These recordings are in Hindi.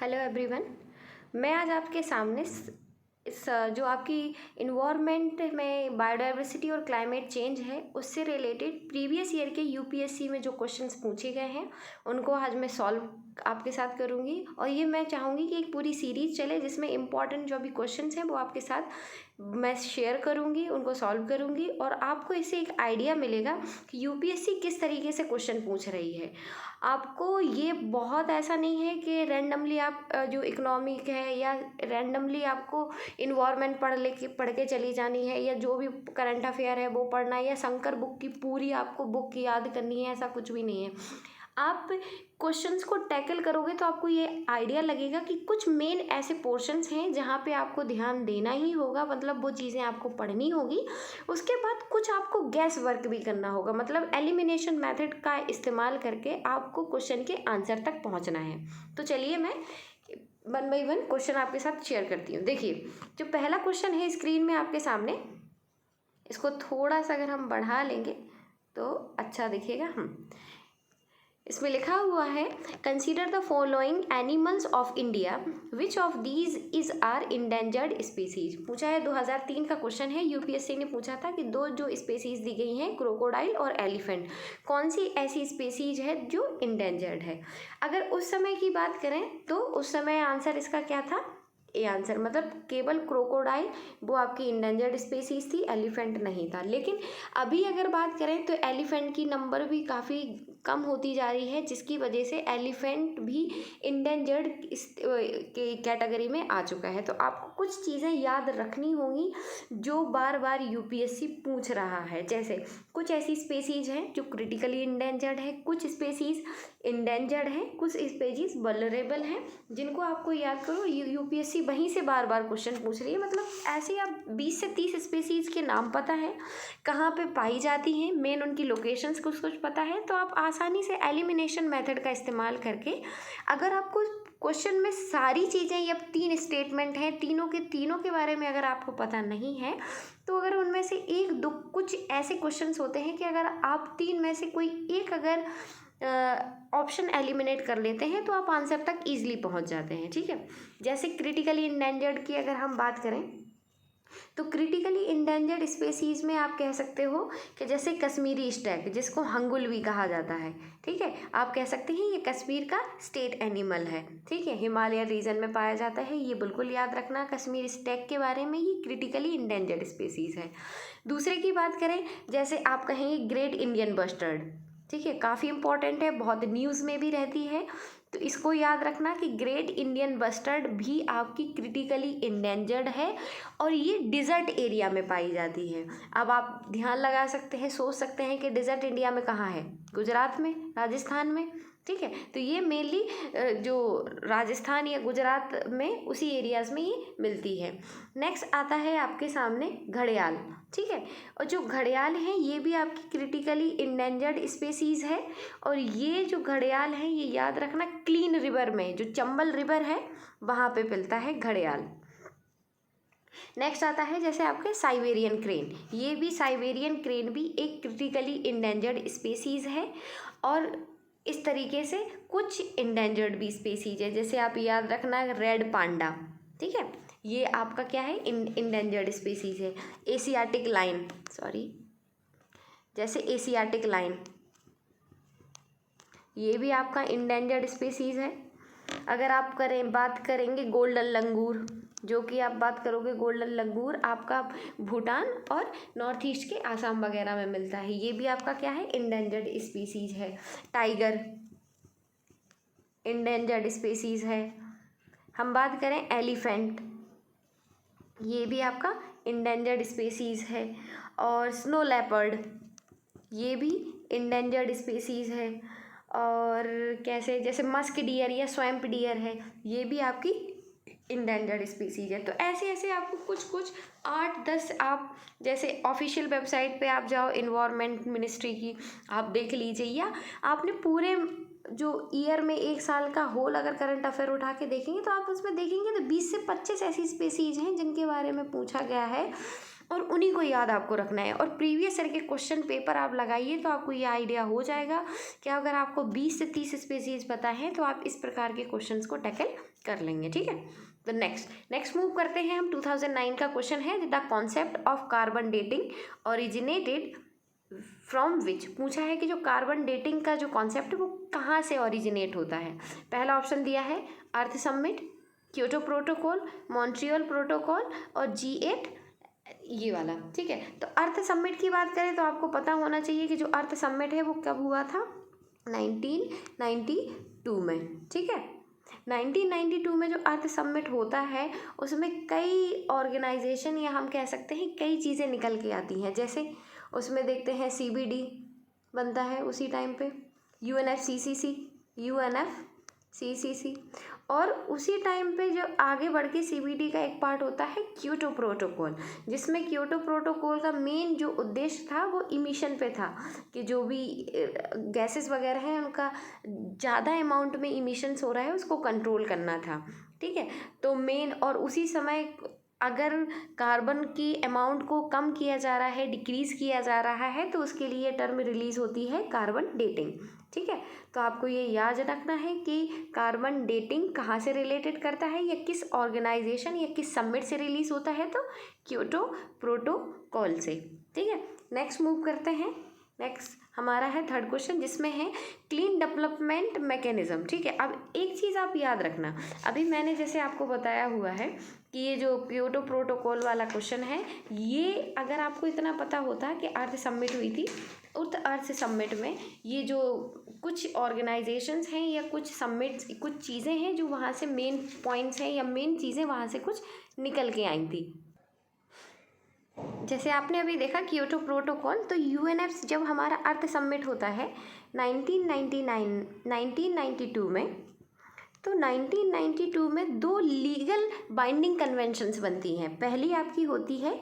Hello everyone. मैं आज आपके सामने इस जो आपकी इन्वायरमेंट में बायोडाइवर्सिटी और क्लाइमेट चेंज है उससे रिलेटेड प्रीवियस ईयर के यूपीएससी में जो क्वेश्चंस पूछे गए हैं उनको आज मैं सॉल्व आपके साथ करूंगी। और ये मैं चाहूँगी कि एक पूरी सीरीज़ चले जिसमें इम्पॉर्टेंट जो भी क्वेश्चंस हैं वो आपके साथ मैं शेयर करूंगी, उनको सॉल्व करूंगी और आपको इससे एक आइडिया मिलेगा कि यूपीएससी किस तरीके से क्वेश्चन पूछ रही है। आपको ये बहुत ऐसा नहीं है कि रैंडमली आप जो इकोनॉमिक है या रैंडमली आपको इन्वायरमेंट पढ़ के चली जानी है या जो भी करंट अफेयर है वो पढ़ना है या शंकर बुक की पूरी आपको बुक याद करनी है, ऐसा कुछ भी नहीं है। आप क्वेश्चंस को टैकल करोगे तो आपको ये आइडिया लगेगा कि कुछ मेन ऐसे पोर्शंस हैं जहाँ पे आपको ध्यान देना ही होगा, मतलब वो चीज़ें आपको पढ़नी होगी। उसके बाद कुछ आपको गैस वर्क भी करना होगा, मतलब एलिमिनेशन मेथड का इस्तेमाल करके आपको क्वेश्चन के आंसर तक पहुँचना है। तो चलिए मैं 1 बाय 1 क्वेश्चन आपके साथ शेयर करती हूँ। देखिए, जो पहला क्वेश्चन है स्क्रीन में आपके सामने, इसको थोड़ा सा अगर हम बढ़ा लेंगे तो अच्छा दिखेगा। इसमें लिखा हुआ है, consider the following animals of India, which of these is are endangered species. पूछा है, 2003 का क्वेश्चन है। यूपीएससी ने पूछा था कि दो जो स्पीसीज दी गई हैं, क्रोकोडाइल और एलिफेंट, कौन सी ऐसी स्पीसीज है जो इंडेंजर्ड है। अगर उस समय की बात करें तो उस समय आंसर इसका क्या था, ए आंसर, मतलब केवल क्रोकोडाइल वो आपकी इंडेंजर्ड स्पीसीज थी, एलिफेंट नहीं था। लेकिन अभी अगर बात करें तो एलिफेंट की नंबर भी काफ़ी कम होती जा रही है, जिसकी वजह से एलिफेंट भी इंडेंजर्ड के कैटेगरी में आ चुका है। तो आपको कुछ चीज़ें याद रखनी होंगी जो बार बार यूपीएससी पूछ रहा है। जैसे कुछ ऐसी स्पेसीज हैं जो क्रिटिकली इंडेंजर्ड है, कुछ स्पेसीज इंडेंजर्ड है, कुछ स्पेसीज वल्नरेबल हैं, जिनको आपको याद करो। यूपीएससी वहीं से बार बार क्वेश्चन पूछ रही है, मतलब ऐसे आप 20 से 30 स्पेसीज के नाम पता है, कहाँ पे पाई जाती हैं, मेन उनकी लोकेशंस कुछ कुछ पता है, तो आप आसानी से एलिमिनेशन मेथड का इस्तेमाल करके, अगर आपको क्वेश्चन में सारी चीज़ें या 3 स्टेटमेंट हैं, तीनों के बारे में अगर आपको पता नहीं है तो अगर उनमें से एक दो कुछ ऐसे क्वेश्चंस होते हैं कि अगर आप 3 में से कोई एक अगर ऑप्शन एलिमिनेट कर लेते हैं तो आप आंसर तक ईजिली पहुंच जाते हैं। ठीक है, जैसे क्रिटिकली इंडेंजर्ड की अगर हम बात करें तो क्रिटिकली इंडेंजर्ड स्पेसीज में आप कह सकते हो कि जैसे कश्मीरी स्टैग, जिसको हंगुल भी कहा जाता है, ठीक है, आप कह सकते हैं ये कश्मीर का स्टेट एनिमल है। ठीक है, हिमालय रीजन में पाया जाता है, ये बिल्कुल याद रखना कश्मीर स्टैग के बारे में, ये क्रिटिकली इंडेंजर्ड स्पेसीज है। दूसरे की बात करें, जैसे आप कहेंगे ग्रेट इंडियन बस्टर्ड, ठीक है, काफ़ी इंपॉर्टेंट है, बहुत न्यूज़ में भी रहती है, तो इसको याद रखना कि ग्रेट इंडियन बस्टर्ड भी आपकी क्रिटिकली इंडेंजर्ड है और ये डिज़र्ट एरिया में पाई जाती है। अब आप ध्यान लगा सकते हैं, सोच सकते हैं कि डिज़र्ट इंडिया में कहाँ है, गुजरात में, राजस्थान में। ठीक है, तो ये मेनली जो राजस्थान या गुजरात में उसी एरियाज़ में ये मिलती है। नेक्स्ट आता है आपके सामने घड़ियाल। ठीक है, और जो घड़ियाल हैं ये भी आपकी क्रिटिकली इंडेंजर्ड स्पेसीज़ है, और ये जो घड़ियाल हैं ये याद रखना क्लीन रिवर में, जो चंबल रिवर है वहाँ पे मिलता है घड़ियाल। नेक्स्ट आता है जैसे आपके साइबेरियन क्रेन, ये भी साइबेरियन क्रेन भी एक क्रिटिकली इंडेंजर्ड स्पेसीज़ है, और इस तरीके से कुछ इंडेंजर्ड भी स्पेसीज है, जैसे आप याद रखना रेड पांडा। ठीक है, ये आपका क्या है, इंडेंजर्ड स्पेसीज है। एशियाटिक लाइन, सॉरी, जैसे एशियाटिक लाइन, ये भी आपका इंडेंजर्ड स्पेसीज है। अगर आप बात करेंगे गोल्डन लंगूर, जो कि आप बात करोगे गोल्डन लंगूर आपका भूटान और नॉर्थ ईस्ट के आसाम वगैरह में मिलता है, ये भी आपका क्या है, इंडेंजर्ड स्पीसीज है। टाइगर इंडेंजर्ड स्पीसीज है। हम बात करें एलिफेंट, ये भी आपका इंडेंजर्ड स्पीसीज है। और स्नो लेपर्ड, ये भी इंडेंजर्ड स्पीसीज है। और कैसे, जैसे मस्क डियर या स्वैम्प डियर है, ये भी आपकी इंडेंजर्ड स्पीसीज है। तो ऐसे ऐसे आपको कुछ कुछ 8-10 आप जैसे ऑफिशियल वेबसाइट पे आप जाओ इन्वायरमेंट मिनिस्ट्री की, आप देख लीजिए, या आपने पूरे जो ईयर में 1 साल का होल अगर करंट अफेयर उठा के देखेंगे तो आप उसमें देखेंगे तो 20 से 25 ऐसी स्पेसीज हैं जिनके बारे में पूछा गया है। और उन्हीं को याद आपको रखना है। और प्रीवियस ईयर के क्वेश्चन पेपर आप लगाइए तो आपको ये आइडिया हो जाएगा कि अगर आपको 20 से 30 स्पीसीज पता है तो आप इस प्रकार के क्वेश्चंस को टैकल कर लेंगे, ठीक है। तो नेक्स्ट मूव करते हैं हम। 2009 का क्वेश्चन है, the concept of carbon dating originated from which. पूछा है कि जो कार्बन डेटिंग का जो कॉन्सेप्ट है वो कहाँ से ओरिजिनेट होता है। पहला ऑप्शन दिया है Earth summit, Kyoto protocol, Montreal protocol और G8 ये वाला, ठीक है। तो अर्थ समिट की बात करें तो आपको पता होना चाहिए कि जो अर्थ समिट है वो कब हुआ था, 1992 में, ठीक है। 1992 में जो अर्थ समिट होता है उसमें कई ऑर्गेनाइजेशन या हम कह सकते हैं कई चीज़ें निकल के आती हैं। जैसे उसमें देखते हैं CBD बनता है उसी टाइम पे, UNFCCC, और उसी टाइम पे जो आगे बढ़ के CBD का एक पार्ट होता है क्योटो प्रोटोकॉल, जिसमें क्योटो प्रोटोकॉल का मेन जो उद्देश्य था वो इमिशन पे था कि जो भी गैसेस वगैरह हैं उनका ज़्यादा अमाउंट में इमिशंस हो रहा है उसको कंट्रोल करना था, ठीक है। तो मेन, और उसी समय अगर कार्बन की अमाउंट को कम किया जा रहा है, डिक्रीज़ किया जा रहा है, तो उसके लिए टर्म रिलीज़ होती है कार्बन डेटिंग, ठीक है। तो आपको ये याद रखना है कि कार्बन डेटिंग कहाँ से रिलेटेड करता है या किस ऑर्गेनाइजेशन या किस समिट से रिलीज़ होता है, तो क्योटो प्रोटोकॉल से, ठीक है। नेक्स्ट मूव करते हैं। नेक्स्ट हमारा है थर्ड क्वेश्चन जिसमें है क्लीन डेवलपमेंट मैकेनिज्म, ठीक है। अब एक चीज़ आप याद रखना, अभी मैंने जैसे आपको बताया हुआ है कि ये जो क्योटो प्रोटोकॉल वाला क्वेश्चन है, ये अगर आपको इतना पता होता कि अर्थ समिट हुई थी, उस अर्थ समिट में ये जो कुछ ऑर्गेनाइजेशंस हैं या कुछ समिट्स, कुछ चीज़ें हैं जो वहाँ से मेन पॉइंट्स हैं या मेन चीज़ें वहाँ से कुछ निकल के आई थी। जैसे आपने अभी देखा क्योटो प्रोटोकॉल, तो UNF जब हमारा अर्थ समिट होता है 1992 में, तो 1992 में 2 लीगल बाइंडिंग कन्वेंशंस बनती हैं। पहली आपकी होती है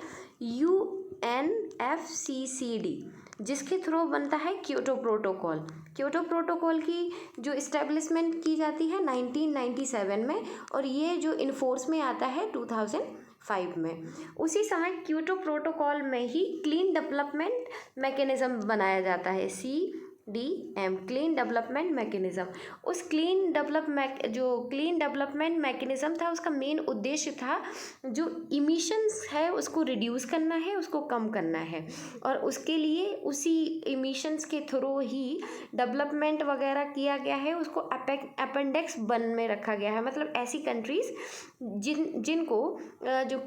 UNFCCD, जिसके थ्रू बनता है क्योटो प्रोटोकॉल। क्योटो प्रोटोकॉल की जो इस्टेब्लिशमेंट की जाती है 1997 में, और ये जो इन्फोर्स में आता है 2005 में। उसी समय क्योटो प्रोटोकॉल में ही क्लीन डेवलपमेंट मैकेनिज्म बनाया जाता है, CDM, क्लीन डेवलपमेंट मैकेनिज्म। उस क्लीन डेवलपमेंट मैकेनिज्म था, उसका मेन उद्देश्य था जो इमिशंस है उसको रिड्यूस करना है, उसको कम करना है, और उसके लिए उसी इमिशंस के थ्रू ही डेवलपमेंट वगैरह किया गया है। उसको अपेंडिक्स 1 में रखा गया है, मतलब ऐसी कंट्रीज़ जिनको जो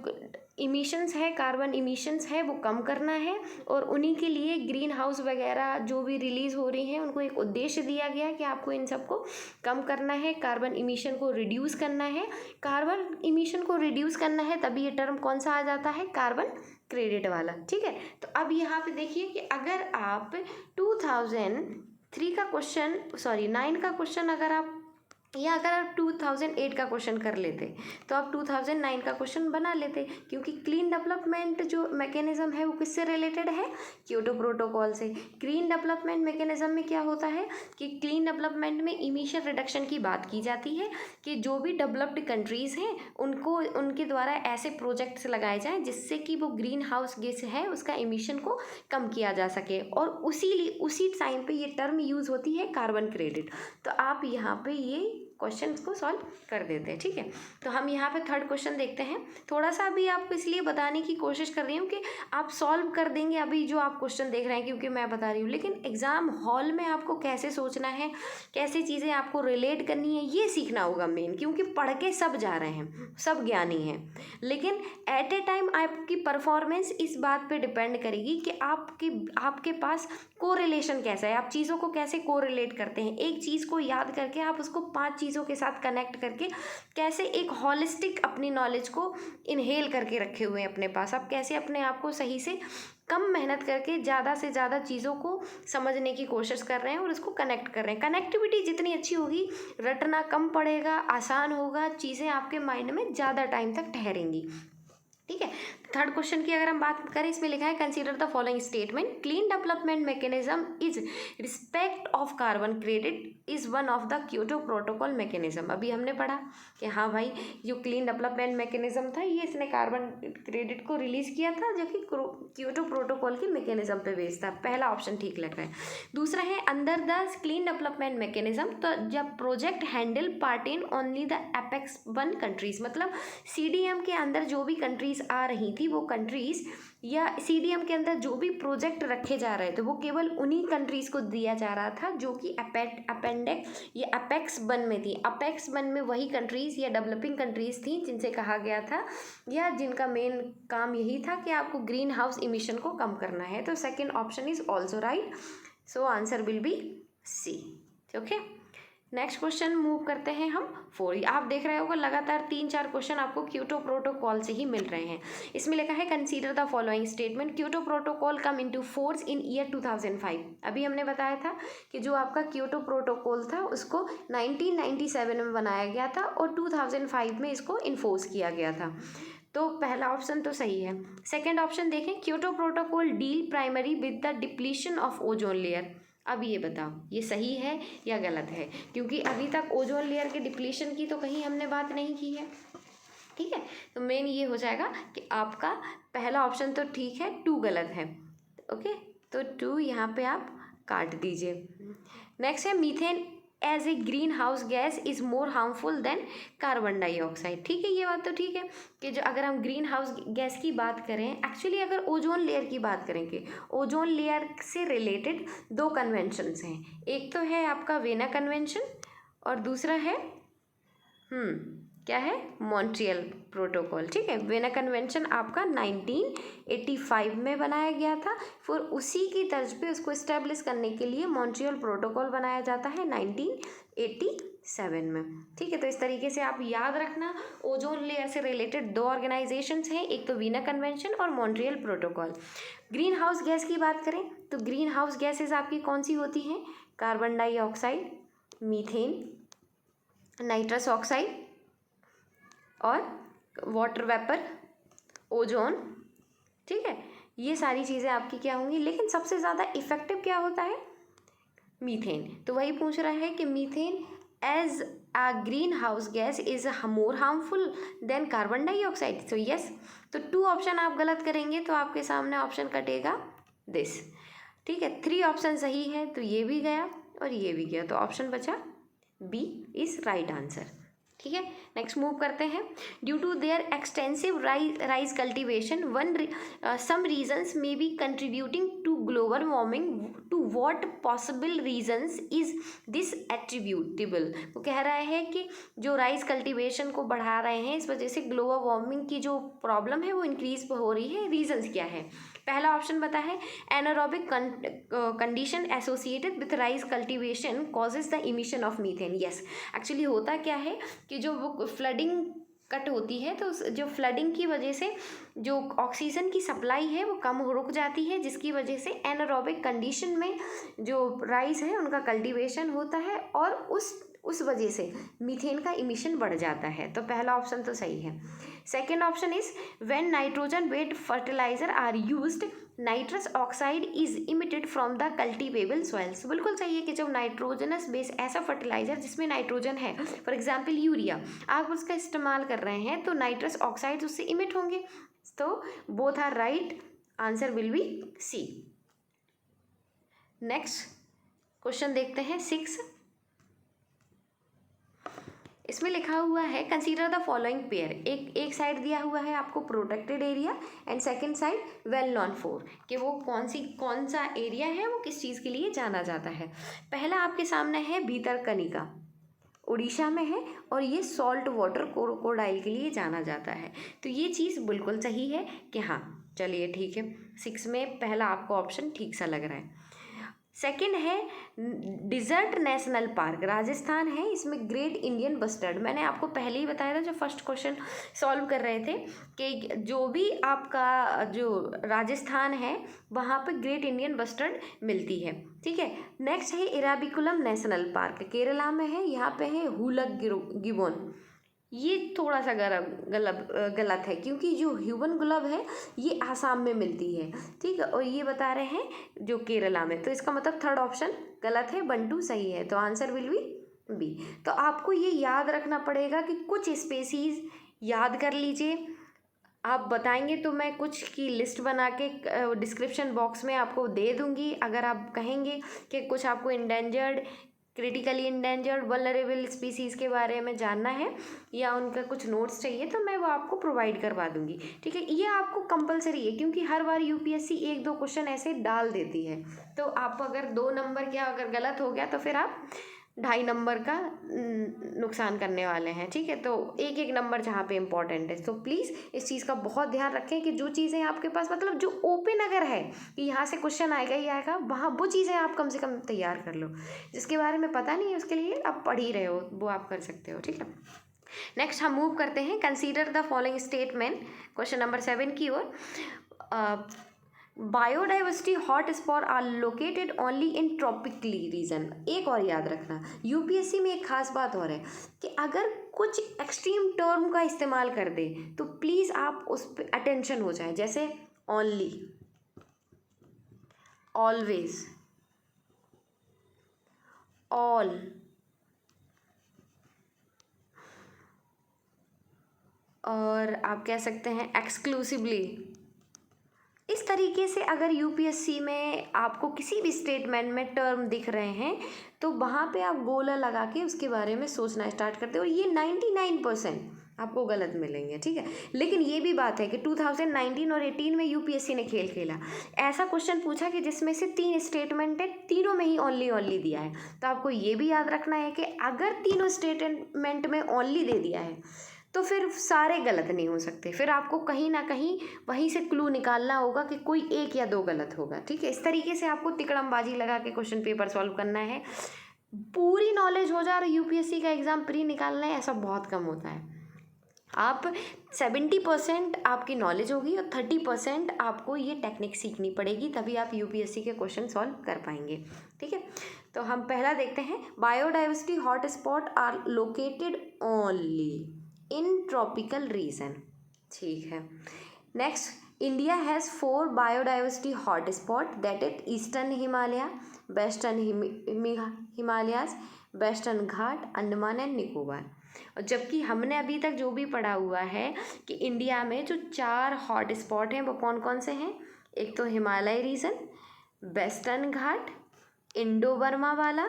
इमिशंस है, कार्बन इमिशंस है, वो कम करना है, और उन्हीं के लिए ग्रीन हाउस वगैरह जो भी रिलीज़ हो रही हैं उनको एक उद्देश्य दिया गया कि आपको इन सबको कम करना है, कार्बन इमिशन को रिड्यूस करना है। कार्बन इमिशन को रिड्यूस करना है तभी ये टर्म कौन सा आ जाता है, कार्बन क्रेडिट वाला, ठीक है। तो अब यहाँ पे देखिए कि अगर आप 2003 का क्वेश्चन, 9 का क्वेश्चन अगर आप, या अगर आप 2008 का क्वेश्चन कर लेते तो आप 2009 का क्वेश्चन बना लेते, क्योंकि क्लीन डेवलपमेंट जो मैकेनिज्म है वो किससे रिलेटेड है, क्योटो प्रोटोकॉल से। क्लीन डेवलपमेंट मैकेनिज्म में क्या होता है कि क्लीन डेवलपमेंट में इमिशन रिडक्शन की बात की जाती है कि जो भी डेवलप्ड कंट्रीज़ हैं उनको, उनके द्वारा ऐसे प्रोजेक्ट्स लगाए जाएँ जिससे कि वो ग्रीन हाउस गैस है उसका इमिशन को कम किया जा सके, और उसी टाइम पे ये टर्म यूज़ होती है कार्बन क्रेडिट। तो आप यहाँ पे ये क्वेश्चन को सॉल्व कर देते हैं, ठीक है। तो हम यहाँ पे थर्ड क्वेश्चन देखते हैं। थोड़ा सा अभी आपको इसलिए बताने की कोशिश कर रही हूँ कि आप सॉल्व कर देंगे अभी जो आप क्वेश्चन देख रहे हैं, क्योंकि मैं बता रही हूँ, लेकिन एग्ज़ाम हॉल में आपको कैसे सोचना है, कैसे चीज़ें आपको रिलेट करनी है, ये सीखना होगा मेन, क्योंकि पढ़ के सब जा रहे हैं, सब ज्ञानी हैं, लेकिन एट ए टाइम आपकी परफॉर्मेंस इस बात पे डिपेंड करेगी कि आपके पास कोरिलेशन कैसा है, आप चीज़ों को कैसे कोरिलेट करते हैं। एक चीज़ को याद करके आप उसको 5 चीज़ों के साथ कनेक्ट करके कैसे एक हॉलिस्टिक अपनी नॉलेज को इनहेल करके रखे हुए हैं अपने पास, आप कैसे अपने आप को सही से कम मेहनत करके ज़्यादा से ज़्यादा चीज़ों को समझने की कोशिश कर रहे हैं और उसको कनेक्ट कर रहे हैं। कनेक्टिविटी जितनी अच्छी होगी, रटना कम पड़ेगा, आसान होगा, चीज़ें आपके माइंड में ज़्यादा टाइम तक ठहरेंगी, ठीक है। थर्ड क्वेश्चन की अगर हम बात करें, इसमें लिखा है consider the following statement, clean development mechanism is respect of carbon credit is one of the Kyoto protocol mechanism. अभी हमने पढ़ा कि हाँ भाई जो क्लीन डेवलपमेंट मैकेनिज्म था ये इसने कार्बन क्रेडिट को रिलीज किया था, जो कि क्योटो प्रोटोकॉल की मैकेनिज्म पे बेस्ड था। पहला ऑप्शन ठीक लग रहा है। दूसरा है under the clean development mechanism, तो जब project handle part in only the apex 1 countries, मतलब सीडीएम के अंदर जो भी कंट्रीज आ रही थी वो कंट्रीज, या सीडीएम के अंदर जो भी प्रोजेक्ट रखे जा रहे थे वो केवल उन्हीं कंट्रीज को दिया जा रहा था जो कि अपेंडेक्स या अपेक्स 1 में थी। अपेक्स 1 में वही कंट्रीज या डेवलपिंग कंट्रीज थी जिनसे कहा गया था या जिनका मेन काम यही था कि आपको ग्रीन हाउस इमिशन को कम करना है। तो second option is also right, so answer will be C. Okay, next question move करते हैं हम 4। आप देख रहे होगा लगातार 3-4 क्वेश्चन आपको क्योटो प्रोटोकॉल से ही मिल रहे हैं। इसमें लिखा है consider the following statement, Kyoto protocol come into force in year 2005। अभी हमने बताया था कि जो आपका क्योटो प्रोटोकॉल था उसको 1997 में बनाया गया था और 2005 में इसको इन्फोर्स किया गया था। तो पहला ऑप्शन तो सही है। सेकेंड ऑप्शन देखें, Kyoto protocol deal primary with the depletion of ozone layer. अब ये बताओ ये सही है या गलत है, क्योंकि अभी तक ओजोन लेयर के डिप्लीशन की तो कहीं हमने बात नहीं की है। ठीक है, तो मेन ये हो जाएगा कि आपका पहला ऑप्शन तो ठीक है, 2 गलत है। ओके, तो 2 यहाँ पे आप काट दीजिए। नेक्स्ट है methane as a green house gas is more harmful than carbon dioxide. ठीक है, ये बात तो ठीक है कि जो अगर हम ग्रीन हाउस गैस की बात करें, एक्चुअली अगर ओजोन लेयर की बात करेंगे, ओजोन लेयर से रिलेटेड 2 कन्वेंशंस हैं। एक तो है आपका वेना कन्वेंशन और दूसरा है क्या है, मॉन्ट्रियल प्रोटोकॉल। ठीक है, वेना कन्वेंशन आपका 1985 में बनाया गया था, फिर उसी की तर्ज पे उसको इस्टेब्लिश करने के लिए मॉन्ट्रियल प्रोटोकॉल बनाया जाता है 1987 में। ठीक है, तो इस तरीके से आप याद रखना, ओजोन लेयर से रिलेटेड 2 ऑर्गेनाइजेशंस हैं, एक तो वीना कन्वेंशन और Montreal protocol. Green house gas की बात करें तो ग्रीन हाउस गैसेज आपकी कौन सी होती हैं, carbon dioxide, methane, nitrous oxide और वाटर वेपर, ओजोन। ठीक है, ये सारी चीज़ें आपकी क्या होंगी, लेकिन सबसे ज़्यादा इफेक्टिव क्या होता है, मीथेन। तो वही पूछ रहा है कि methane as a green house gas is more harmful than carbon dioxide. So yes, तो 2 ऑप्शन आप गलत करेंगे तो आपके सामने ऑप्शन कटेगा दिस। ठीक है, 3 ऑप्शन सही है तो ये भी गया और ये भी गया, तो ऑप्शन बचा बी इज राइट आंसर। ठीक है, नेक्स्ट मूव करते हैं। Due to their extensive rice cultivation some regions may be contributing to global warming, to what possible reasons is this attributable. वो कह रहा है कि जो राइस कल्टिवेशन को बढ़ा रहे हैं इस वजह से ग्लोबल वार्मिंग की जो प्रॉब्लम है वो इंक्रीज हो रही है, रीजन्स क्या है। पहला ऑप्शन बता है anaerobic condition associated with rice cultivation causes the emission of methane. Yes, actually होता क्या है कि जो वो फ्लडिंग कट होती है तो जो फ्लडिंग की वजह से जो ऑक्सीजन की सप्लाई है वो कम रुक जाती है, जिसकी वजह से एनारोबिक कंडीशन में जो राइस है उनका कल्टीवेशन होता है और उस वजह से मीथेन का इमिशन बढ़ जाता है। तो पहला ऑप्शन तो सही है। Second option is when nitrogen based fertiliser are used nitrous oxide is emitted from the cultivable soils. बिल्कुल सही है कि जब नाइट्रोजनस बेस ऐसा फर्टिलाइजर जिसमें नाइट्रोजन है, फॉर एग्जाम्पल यूरिया, आप उसका इस्तेमाल कर रहे हैं तो नाइट्रस ऑक्साइड उससे इमिट होंगे। तो both are right, answer will be C. Next question देखते हैं 6। इसमें लिखा हुआ है कंसीडर द फॉलोइंग पेयर। एक साइड दिया हुआ है आपको protected area and second side well known for, कि वो कौन सा एरिया है, वो किस चीज़ के लिए जाना जाता है। पहला आपके सामने है भीतरकनिका, उड़ीसा में है और ये सॉल्ट वाटर क्रोकोडाइल के लिए जाना जाता है। तो ये चीज़ बिल्कुल सही है कि हाँ, चलिए ठीक है, 6 में पहला आपको ऑप्शन ठीक सा लग रहा है। सेकंड है डिजर्ट नेशनल पार्क, राजस्थान है, इसमें ग्रेट इंडियन बस्टर्ड। मैंने आपको पहले ही बताया था जब फर्स्ट क्वेश्चन सॉल्व कर रहे थे कि जो भी आपका जो राजस्थान है वहाँ पे ग्रेट इंडियन बस्टर्ड मिलती है। ठीक है, नेक्स्ट है इराबिकुलम नेशनल पार्क, केरला में है, यहाँ पे है हुलक गिबोन, ये थोड़ा सा गलत है, क्योंकि जो ह्यूमन ग्लोव है ये आसाम में मिलती है, ठीक है, और ये बता रहे हैं जो केरला में। तो इसका मतलब थर्ड ऑप्शन गलत है, 1 2 सही है। तो आंसर विल बी बी। तो आपको ये याद रखना पड़ेगा कि कुछ स्पेसीज याद कर लीजिए। आप बताएंगे तो मैं कुछ की लिस्ट बना के डिस्क्रिप्शन बॉक्स में आपको दे दूंगी। अगर आप कहेंगे कि कुछ आपको endangered, critically endangered, vulnerable species के बारे में जानना है या उनका कुछ नोट्स चाहिए तो मैं वो आपको प्रोवाइड करवा दूंगी, ठीक है। ये आपको कंपलसरी है, क्योंकि हर बार यूपीएससी 1 2 क्वेश्चन ऐसे डाल देती है। तो आप अगर 2 नंबर क्या अगर गलत हो गया तो फिर आप 2.5 नंबर का नुकसान करने वाले हैं, ठीक है। तो एक एक नंबर जहाँ पे इम्पोर्टेंट है, तो प्लीज़ इस चीज़ का बहुत ध्यान रखें कि जो चीज़ें आपके पास मतलब जो ओपन अगर है कि यहाँ से क्वेश्चन आएगा ही आएगा, वहाँ वो चीज़ें आप कम से कम तैयार कर लो। जिसके बारे में पता नहीं है उसके लिए आप पढ़ ही रहे हो, वो आप कर सकते हो, ठीक है। नेक्स्ट हम मूव करते हैं, consider the following statement, question number 7 की ओर। Biodiversity hot spot are located only in tropically region. एक और याद रखना, यूपीएससी में एक खास बात और है कि अगर कुछ एक्सट्रीम टर्म का इस्तेमाल कर दे तो प्लीज़ आप उस पर अटेंशन हो जाए, जैसे ओनली, ऑलवेज, ऑल, और आप कह सकते हैं एक्सक्लूसिवली। इस तरीके से अगर यूपीएससी में आपको किसी भी स्टेटमेंट में टर्म दिख रहे हैं तो वहाँ पे आप गोला लगा के उसके बारे में सोचना स्टार्ट करते हो, और ये 99% आपको गलत मिलेंगे, ठीक है। लेकिन ये भी बात है कि 2019 और 18 में यूपीएससी ने खेल खेला, ऐसा क्वेश्चन पूछा कि जिसमें से 3 स्टेटमेंट है, तीनों में ही ओनली ओनली दिया है। तो आपको ये भी याद रखना है कि अगर तीनों स्टेटमेंट में ओनली दे दिया है तो फिर सारे गलत नहीं हो सकते, फिर आपको कहीं ना कहीं वहीं से क्लू निकालना होगा कि कोई 1 या 2 गलत होगा, ठीक है। इस तरीके से आपको तिकड़मबाजी लगा के क्वेश्चन पेपर सॉल्व करना है। पूरी नॉलेज हो जाए और यूपीएससी का एग्ज़ाम प्री निकालना है, ऐसा बहुत कम होता है। आप 70% आपकी नॉलेज होगी और 30% आपको ये टेक्निक सीखनी पड़ेगी, तभी आप यूपीएससी के क्वेश्चन सॉल्व कर पाएंगे, ठीक है। तो हम पहला देखते हैं, biodiversity hot spot are located only in tropical region, ठीक है। Next, India has 4 biodiversity hot spot, that is eastern Himalaya, western Himalayas, western Ghat, Andaman and Nicobar. और जबकि हमने अभी तक जो भी पढ़ा हुआ है कि इंडिया में जो 4 हॉट स्पॉट हैं वो कौन कौन से हैं, एक तो हिमालय रीजन, वेस्टर्न घाट, इंडो बर्मा वाला,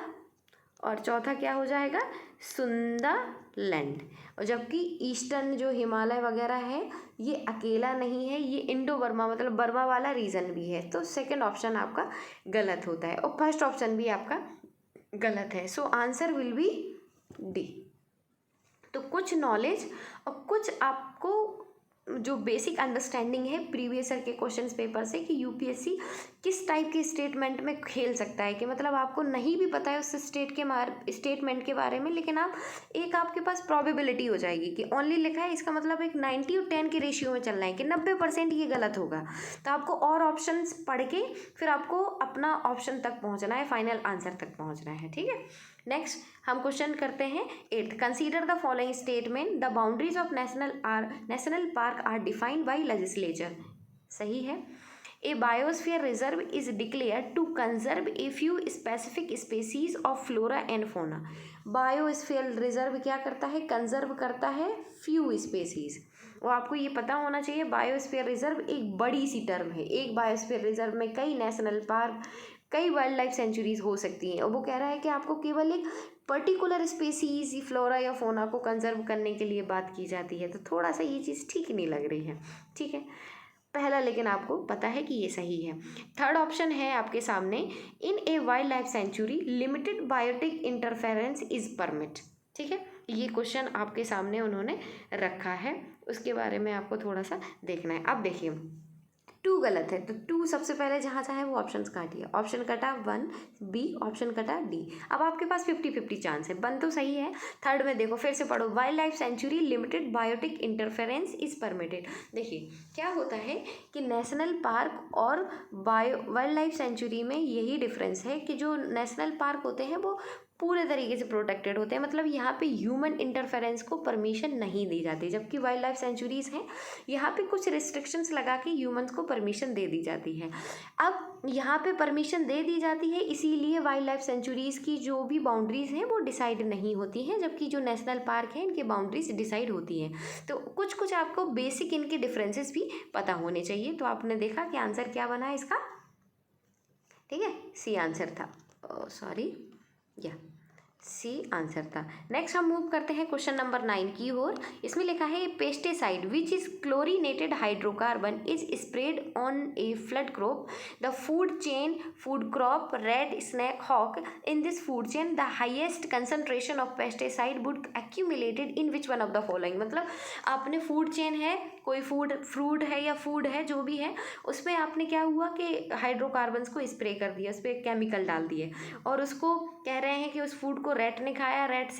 और चौथा क्या हो जाएगा, सुंदरलैंड। और जबकि ईस्टर्न जो हिमालय वगैरह है ये अकेला नहीं है, ये इंडो बर्मा मतलब बर्मा वाला रीजन भी है। तो सेकंड ऑप्शन आपका गलत होता है और फर्स्ट ऑप्शन भी आपका गलत है। सो आंसर विल बी डी। तो कुछ नॉलेज और कुछ आपको जो बेसिक अंडरस्टैंडिंग है प्रीवियस ईयर के क्वेश्चंस पेपर से कि यूपीएससी किस टाइप के स्टेटमेंट में खेल सकता है, कि मतलब आपको नहीं भी पता है उस स्टेटमेंट के बारे में, लेकिन आप एक आपके पास प्रोबेबिलिटी हो जाएगी कि ओनली लिखा है, इसका मतलब एक 90 और 10 के रेशियो में चलना है कि 90% ये गलत होगा। तो आपको और ऑप्शंस पढ़ के फिर आपको अपना ऑप्शन तक पहुँचना है, फाइनल आंसर तक पहुँचना है, ठीक है। नेक्स्ट हम क्वेश्चन करते हैं 8th, consider the following statement, the boundaries of national park are defined by legislature. सही है। A biosphere reserve is declared to conserve a few specific species of flora and fauna. Biosphere reserve क्या करता है, कंजर्व करता है फ्यू स्पेसीज। वो आपको ये पता होना चाहिए, बायोस्फीयर रिजर्व एक बड़ी सी टर्म है, एक बायोस्फीयर रिजर्व में कई नेशनल पार्क, कई वाइल्ड लाइफ सेंचुरीज हो सकती हैं, और वो कह रहा है कि आपको केवल एक पर्टिकुलर स्पेसीज फ्लोरा या फोना को कंजर्व करने के लिए बात की जाती है। तो थोड़ा सा ये चीज़ ठीक नहीं लग रही है, ठीक है पहला, लेकिन आपको पता है कि ये सही है। थर्ड ऑप्शन है आपके सामने, in a wild life sanctuary limited biotic interference is permit, ठीक है। ये क्वेश्चन आपके सामने उन्होंने रखा है, उसके बारे में आपको थोड़ा सा देखना है। अब देखिए 2 गलत है, तो 2 सबसे पहले जहाँ चाहे वो ऑप्शंस काटिए, ऑप्शन कटा 1 बी, ऑप्शन कटा डी। अब आपके पास 50-50 चांस है, 1 तो सही है। थर्ड में देखो फिर से पढ़ो, wild life sanctuary limited biotic interference is permitted. देखिए क्या होता है कि नेशनल पार्क और वाइल्ड लाइफ सेंचुरी में यही डिफरेंस है कि जो नेशनल पार्क होते हैं वो पूरे तरीके से प्रोटेक्टेड होते हैं, मतलब यहाँ पे ह्यूमन इंटरफेरेंस को परमिशन नहीं दी जाती, जबकि वाइल्ड लाइफ सेंचुरीज़ हैं यहाँ पे कुछ रिस्ट्रिक्शंस लगा के ह्यूमंस को परमिशन दे दी जाती है। अब यहाँ पे परमिशन दे दी जाती है, इसीलिए वाइल्ड लाइफ सेंचुरीज़ की जो भी बाउंड्रीज़ हैं वो डिसाइड नहीं होती हैं, जबकि जो नेशनल पार्क हैं इनकी बाउंड्रीज डिसाइड होती हैं। तो कुछ कुछ आपको बेसिक इनके डिफरेंसेस भी पता होने चाहिए। तो आपने देखा कि आंसर क्या बना है इसका, ठीक है, सी आंसर था, सॉरी या सी आंसर था। नेक्स्ट हम मूव करते हैं क्वेश्चन नंबर 9 की ओर। इसमें लिखा है pesticide which is chlorinated hydrocarbon is spread on a flood crop the food chain food crop rat snake hawk. In this food chain the highest concentration of pesticide would accumulated in which one of the following. मतलब आपने फूड चेन है, कोई फूड फ्रूट है या फूड है जो भी है, उसमें आपने क्या हुआ कि हाइड्रोकार्बन्स को स्प्रे कर दिया, उस पर केमिकल डाल दिए, और उसको कह रहे हैं कि उस फूड को रैट ने खाया, रैट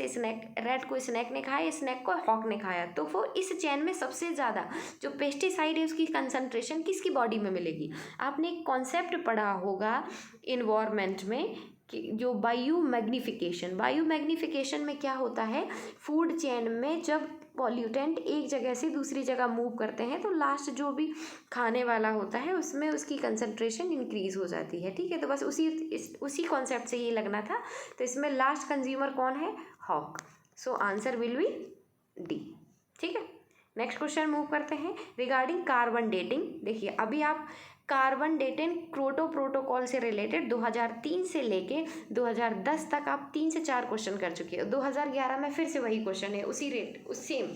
को स्नैक ने खाया, स्नैक को हॉक ने खाया। तो वो इस चेन में सबसे ज़्यादा जो पेस्टिसाइड है उसकी कंसंट्रेशन किसकी बॉडी में मिलेगी। आपने एक कॉन्सेप्ट पढ़ा होगा इन्वायरमेंट में कि जो बायो मैग्निफिकेशन में क्या होता है, फूड चेन में जब पॉल्यूटेंट एक जगह से दूसरी जगह मूव करते हैं तो लास्ट जो भी खाने वाला होता है उसमें उसकी कंसंट्रेशन इंक्रीज हो जाती है, ठीक है। तो बस उसी कॉन्सेप्ट से ये लगना था। तो इसमें लास्ट कंज्यूमर कौन है, hawk. So answer will be D, ठीक है। नेक्स्ट क्वेश्चन मूव करते हैं रिगार्डिंग कार्बन डेटिंग। देखिए अभी आप कार्बन डेटिंग क्योटो प्रोटोकॉल से रिलेटेड 2003 से लेके 2010 तक आप 3 से 4 क्वेश्चन कर चुके हो। 2011 में फिर से वही क्वेश्चन है उसी सेम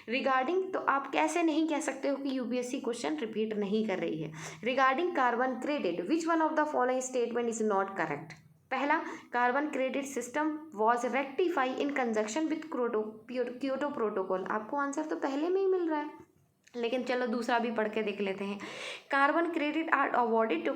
रिगार्डिंग। तो आप कैसे नहीं कह सकते हो कि यूपीएससी क्वेश्चन रिपीट नहीं कर रही है। Regarding carbon credit which one of the following statement is not correct. पहला, carbon credit system was rectify in conjunction with Kyoto protocol. आपको आंसर तो पहले में ही मिल रहा है, लेकिन चलो दूसरा भी पढ़ के देख लेते हैं। Carbon credit are awarded to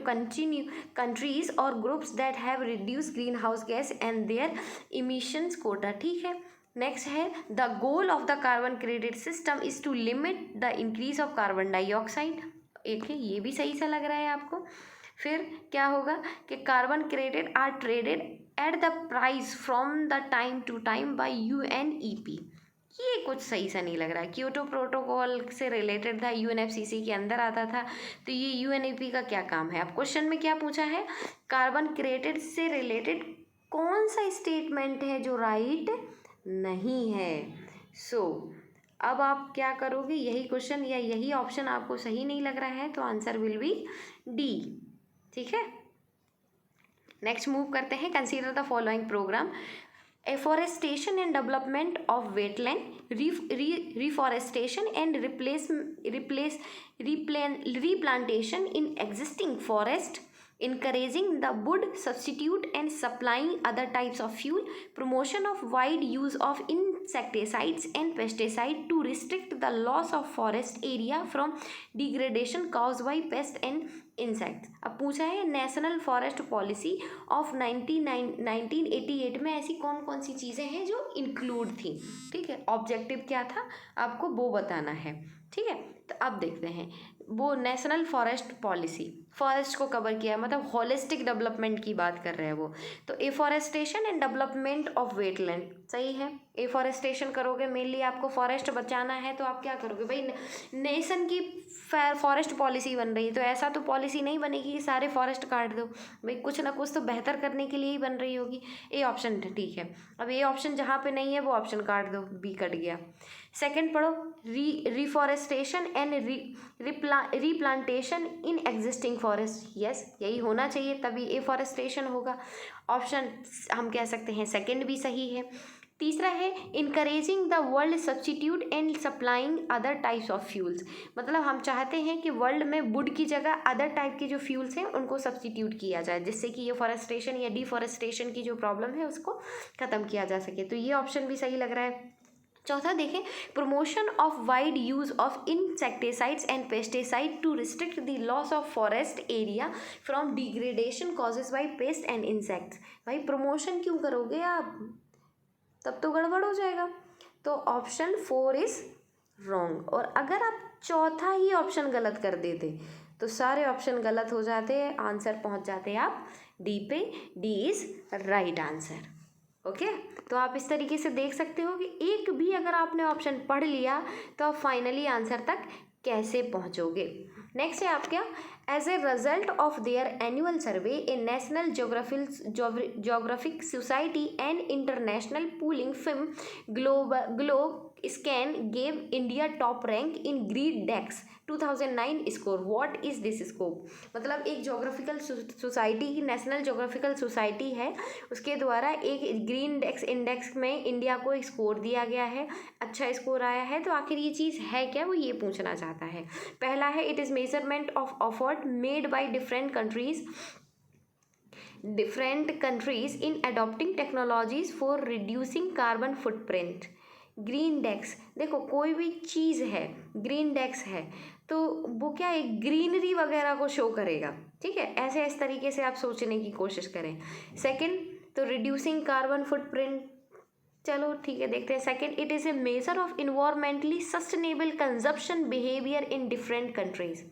countries और groups that have reduce green house gas and their emissions quota, ठीक है। नेक्स्ट है the goal of the carbon credit system is to limit the increase of carbon dioxide. एक है, ये भी सही सा लग रहा है आपको। फिर क्या होगा कि carbon credit are traded at the price from the time to time by UNEP। ये कुछ सही सा नहीं लग रहा है। क्योटो प्रोटोकॉल से रिलेटेड था, UNFCCC के अंदर आता था, तो ये UNEP का क्या काम है। अब क्वेश्चन में क्या पूछा है, कार्बन क्रेडिट से रिलेटेड कौन सा स्टेटमेंट है जो राइट नहीं है। सो अब आप क्या करोगे, यही क्वेश्चन या यही ऑप्शन आपको सही नहीं लग रहा है, तो आंसर विल बी डी, ठीक है। नेक्स्ट मूव करते हैं consider the following programme afforestation and development of wetland, reforestation and replantation in existing forest, encouraging the wood substitute and supplying other types of fuel, promotion of wide use of insecticides and pesticides to restrict the loss of forest area from degradation caused by pests and insects. अब पूछा है नेशनल फॉरेस्ट पॉलिसी ऑफ 1988 में ऐसी कौन कौन सी चीज़ें हैं जो इंक्लूड थी, ठीक है। ऑब्जेक्टिव क्या था आपको वो बताना है, ठीक है। तो अब देखते हैं वो नेशनल फॉरेस्ट पॉलिसी फॉरेस्ट को कवर किया, मतलब होलिस्टिक डेवलपमेंट की बात कर रहे हैं वो। तो afforestation and development of wetland सही है। एफॉरेस्टेशन करोगे, मेनली आपको फॉरेस्ट बचाना है, तो आप क्या करोगे भाई, नेशन की फॉरेस्ट पॉलिसी बन रही है, तो ऐसा तो पॉलिसी नहीं बनेगी कि सारे फॉरेस्ट काट दो भाई, कुछ ना कुछ तो बेहतर करने के लिए ही बन रही होगी। ए ऑप्शन ठीक है। अब ए ऑप्शन जहाँ पे नहीं है वो ऑप्शन काट दो, बी कट गया। सेकंड पढ़ो reforestation and replantation in existing forest. Yes, यही होना चाहिए, तभी एफॉरेस्टेशन होगा। ऑप्शन हम कह सकते हैं सेकंड भी सही है। तीसरा है encouraging the world substitute and supplying other types of fuels, मतलब हम चाहते हैं कि वर्ल्ड में वुड की जगह अदर टाइप के जो फ्यूल्स हैं उनको सब्स्टिट्यूट किया जाए, जिससे कि ये फॉरेस्टेशन या डिफॉरेस्टेशन की जो प्रॉब्लम है उसको ख़त्म किया जा सके। तो ये ऑप्शन भी सही लग रहा है। चौथा देखें promotion of wide use of insecticides and pesticide to restrict the loss of forest area from degradation causes by pest and insects. भाई प्रमोशन क्यों करोगे आप, तब तो गड़बड़ हो जाएगा। तो ऑप्शन 4 इज रॉन्ग। और अगर आप चौथा ही ऑप्शन गलत कर देते तो सारे ऑप्शन गलत हो जाते, आंसर पहुंच जाते आप डी पे। D is right answer. Okay तो आप इस तरीके से देख सकते हो कि एक भी अगर आपने ऑप्शन पढ़ लिया तो आप फाइनली आंसर तक कैसे पहुंचोगे। नेक्स्ट है आप क्या, as a result of their annual survey a National Geographic Society and international polling film GlobeScan gave India top rank in Greendex 2009 score. What is this scope, मतलब एक geographical society, National Geographical Society है, उसके द्वारा एक ग्रीन डेक्स इंडेक्स में इंडिया को स्कोर दिया गया है, अच्छा स्कोर आया है। तो आखिर ये चीज़ है क्या, वो ये पूछना चाहता है। पहला है it is measurement of effort made by different countries in adopting technologies for reducing carbon footprint। Greendex, देखो कोई भी चीज़ है ग्रीन डेक्स है तो वो क्या एक ग्रीनरी वगैरह को शो करेगा, ठीक है, ऐसे इस तरीके से आप सोचने की कोशिश करें। सेकंड तो रिड्यूसिंग कार्बन फुटप्रिंट, चलो ठीक है देखते हैं। Second it is A measure of environmentally sustainable consumption behaviour in different countries,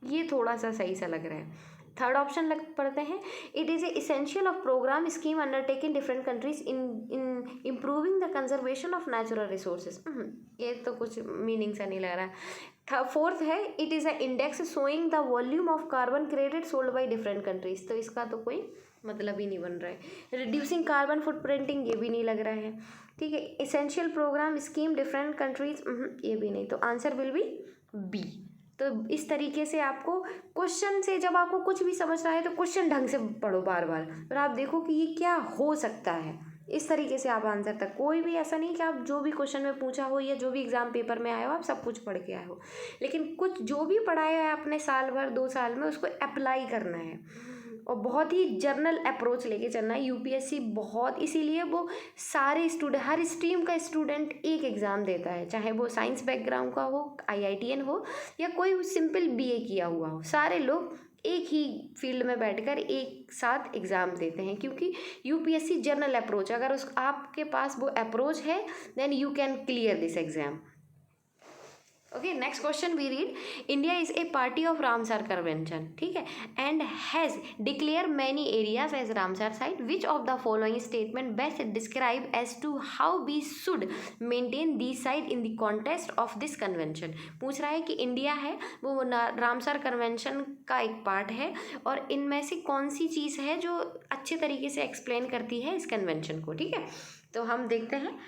ये थोड़ा सा सही सा लग रहा है। थर्ड ऑप्शन लग पढ़ते हैं, it is a essential of programme scheme undertake in different countries in improving the conservation of natural resources, ये तो कुछ मीनिंग सा नहीं लग रहा है। फोर्थ है it is a index showing the volume of carbon credit sold by different countries, तो इसका तो कोई मतलब ही नहीं बन रहा है। रिड्यूसिंग कार्बन फुटप्रिंटिंग, ये भी नहीं लग रहा है, ठीक है। Essential programme scheme different countries, ये भी नहीं, तो आंसर विल बी बी। तो इस तरीके से आपको क्वेश्चन से जब आपको कुछ भी समझ रहा है तो क्वेश्चन ढंग से पढ़ो बार बार, और आप देखो कि ये क्या हो सकता है, इस तरीके से आप आंसर तक, कोई भी ऐसा नहीं कि आप जो भी क्वेश्चन में पूछा हो या जो भी एग्जाम पेपर में आए हो आप सब कुछ पढ़ के आए हो, लेकिन कुछ जो भी पढ़ाया है आपने साल भर 2 साल में उसको अप्लाई करना है और बहुत ही जर्नल अप्रोच लेके चलना है। यूपीएससी बहुत, इसीलिए वो सारे स्टूडेंट, हर स्ट्रीम का स्टूडेंट एक एग्ज़ाम देता है, चाहे वो साइंस बैकग्राउंड का हो, IITN हो या कोई सिंपल BA किया हुआ हो, सारे लोग एक ही फील्ड में बैठकर एक साथ एग्ज़ाम देते हैं, क्योंकि यूपीएससी जर्नल अप्रोच, अगर उस आपके पास वो अप्रोच है then you can clear this exam. Okay next question we read, India is a party of Ramsar convention, ठीक है, and has declare many areas as Ramsar site, which of the following statement best describe as to how we should maintain the site in the contest of this convention. पूछ रहा है कि इंडिया है वो रामसर कन्वेंशन का एक पार्ट है और इनमें से कौन सी चीज़ है जो अच्छे तरीके से एक्सप्लेन करती है इस कन्वेंशन को, ठीक है। तो हम देखते हैं,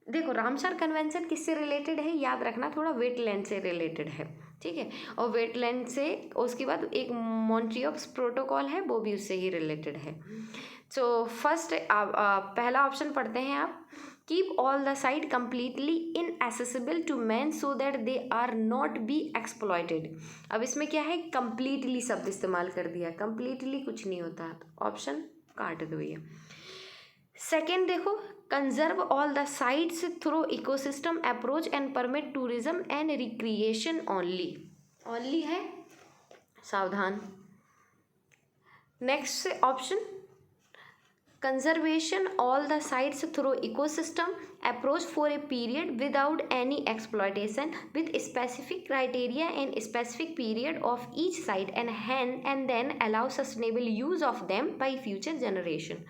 देखो रामसर कन्वेंशन किससे रिलेटेड है, याद रखना, थोड़ा वेटलैंड से रिलेटेड है, ठीक है, और वेटलैंड से उसके बाद एक मॉन्ट्रियॉक्स प्रोटोकॉल है वो भी उससे ही रिलेटेड है। सो फर्स्ट पहला ऑप्शन पढ़ते हैं आप, keep all the site completely inaccessible to man so that they are not be exploited. अब इसमें क्या है, कम्प्लीटली शब्द इस्तेमाल कर दिया, कम्प्लीटली कुछ नहीं होता, ऑप्शन काट दो ये। सेकेंड देखो, conserve all the sites through ecosystem approach and permit tourism and recreation only, only है, सावधान। Next option, conservation all the sites through ecosystem approach for a period without any exploitation with specific criteria and specific period of each site and then allow sustainable use of them by future generation,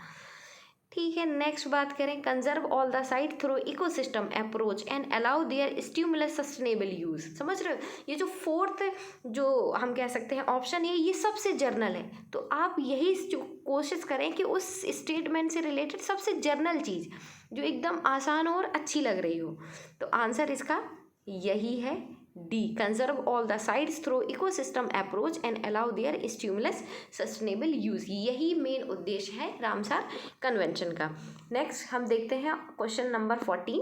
ठीक है। नेक्स्ट बात करें, conserve all the site through ecosystem approach and allow their stimulus sustainable use, समझ रहे हो, ये जो फोर्थ जो हम कह सकते हैं ऑप्शन है ये सबसे जर्नल है, तो आप यही कोशिश करें कि उस स्टेटमेंट से रिलेटेड सबसे जर्नल चीज़ जो एकदम आसान और अच्छी लग रही हो, तो आंसर इसका यही है D, conserve all the sites through ecosystem approach and allow their stimulus sustainable use, यही मेन उद्देश्य है रामसर कन्वेंशन का। नेक्स्ट हम देखते हैं क्वेश्चन नंबर 14,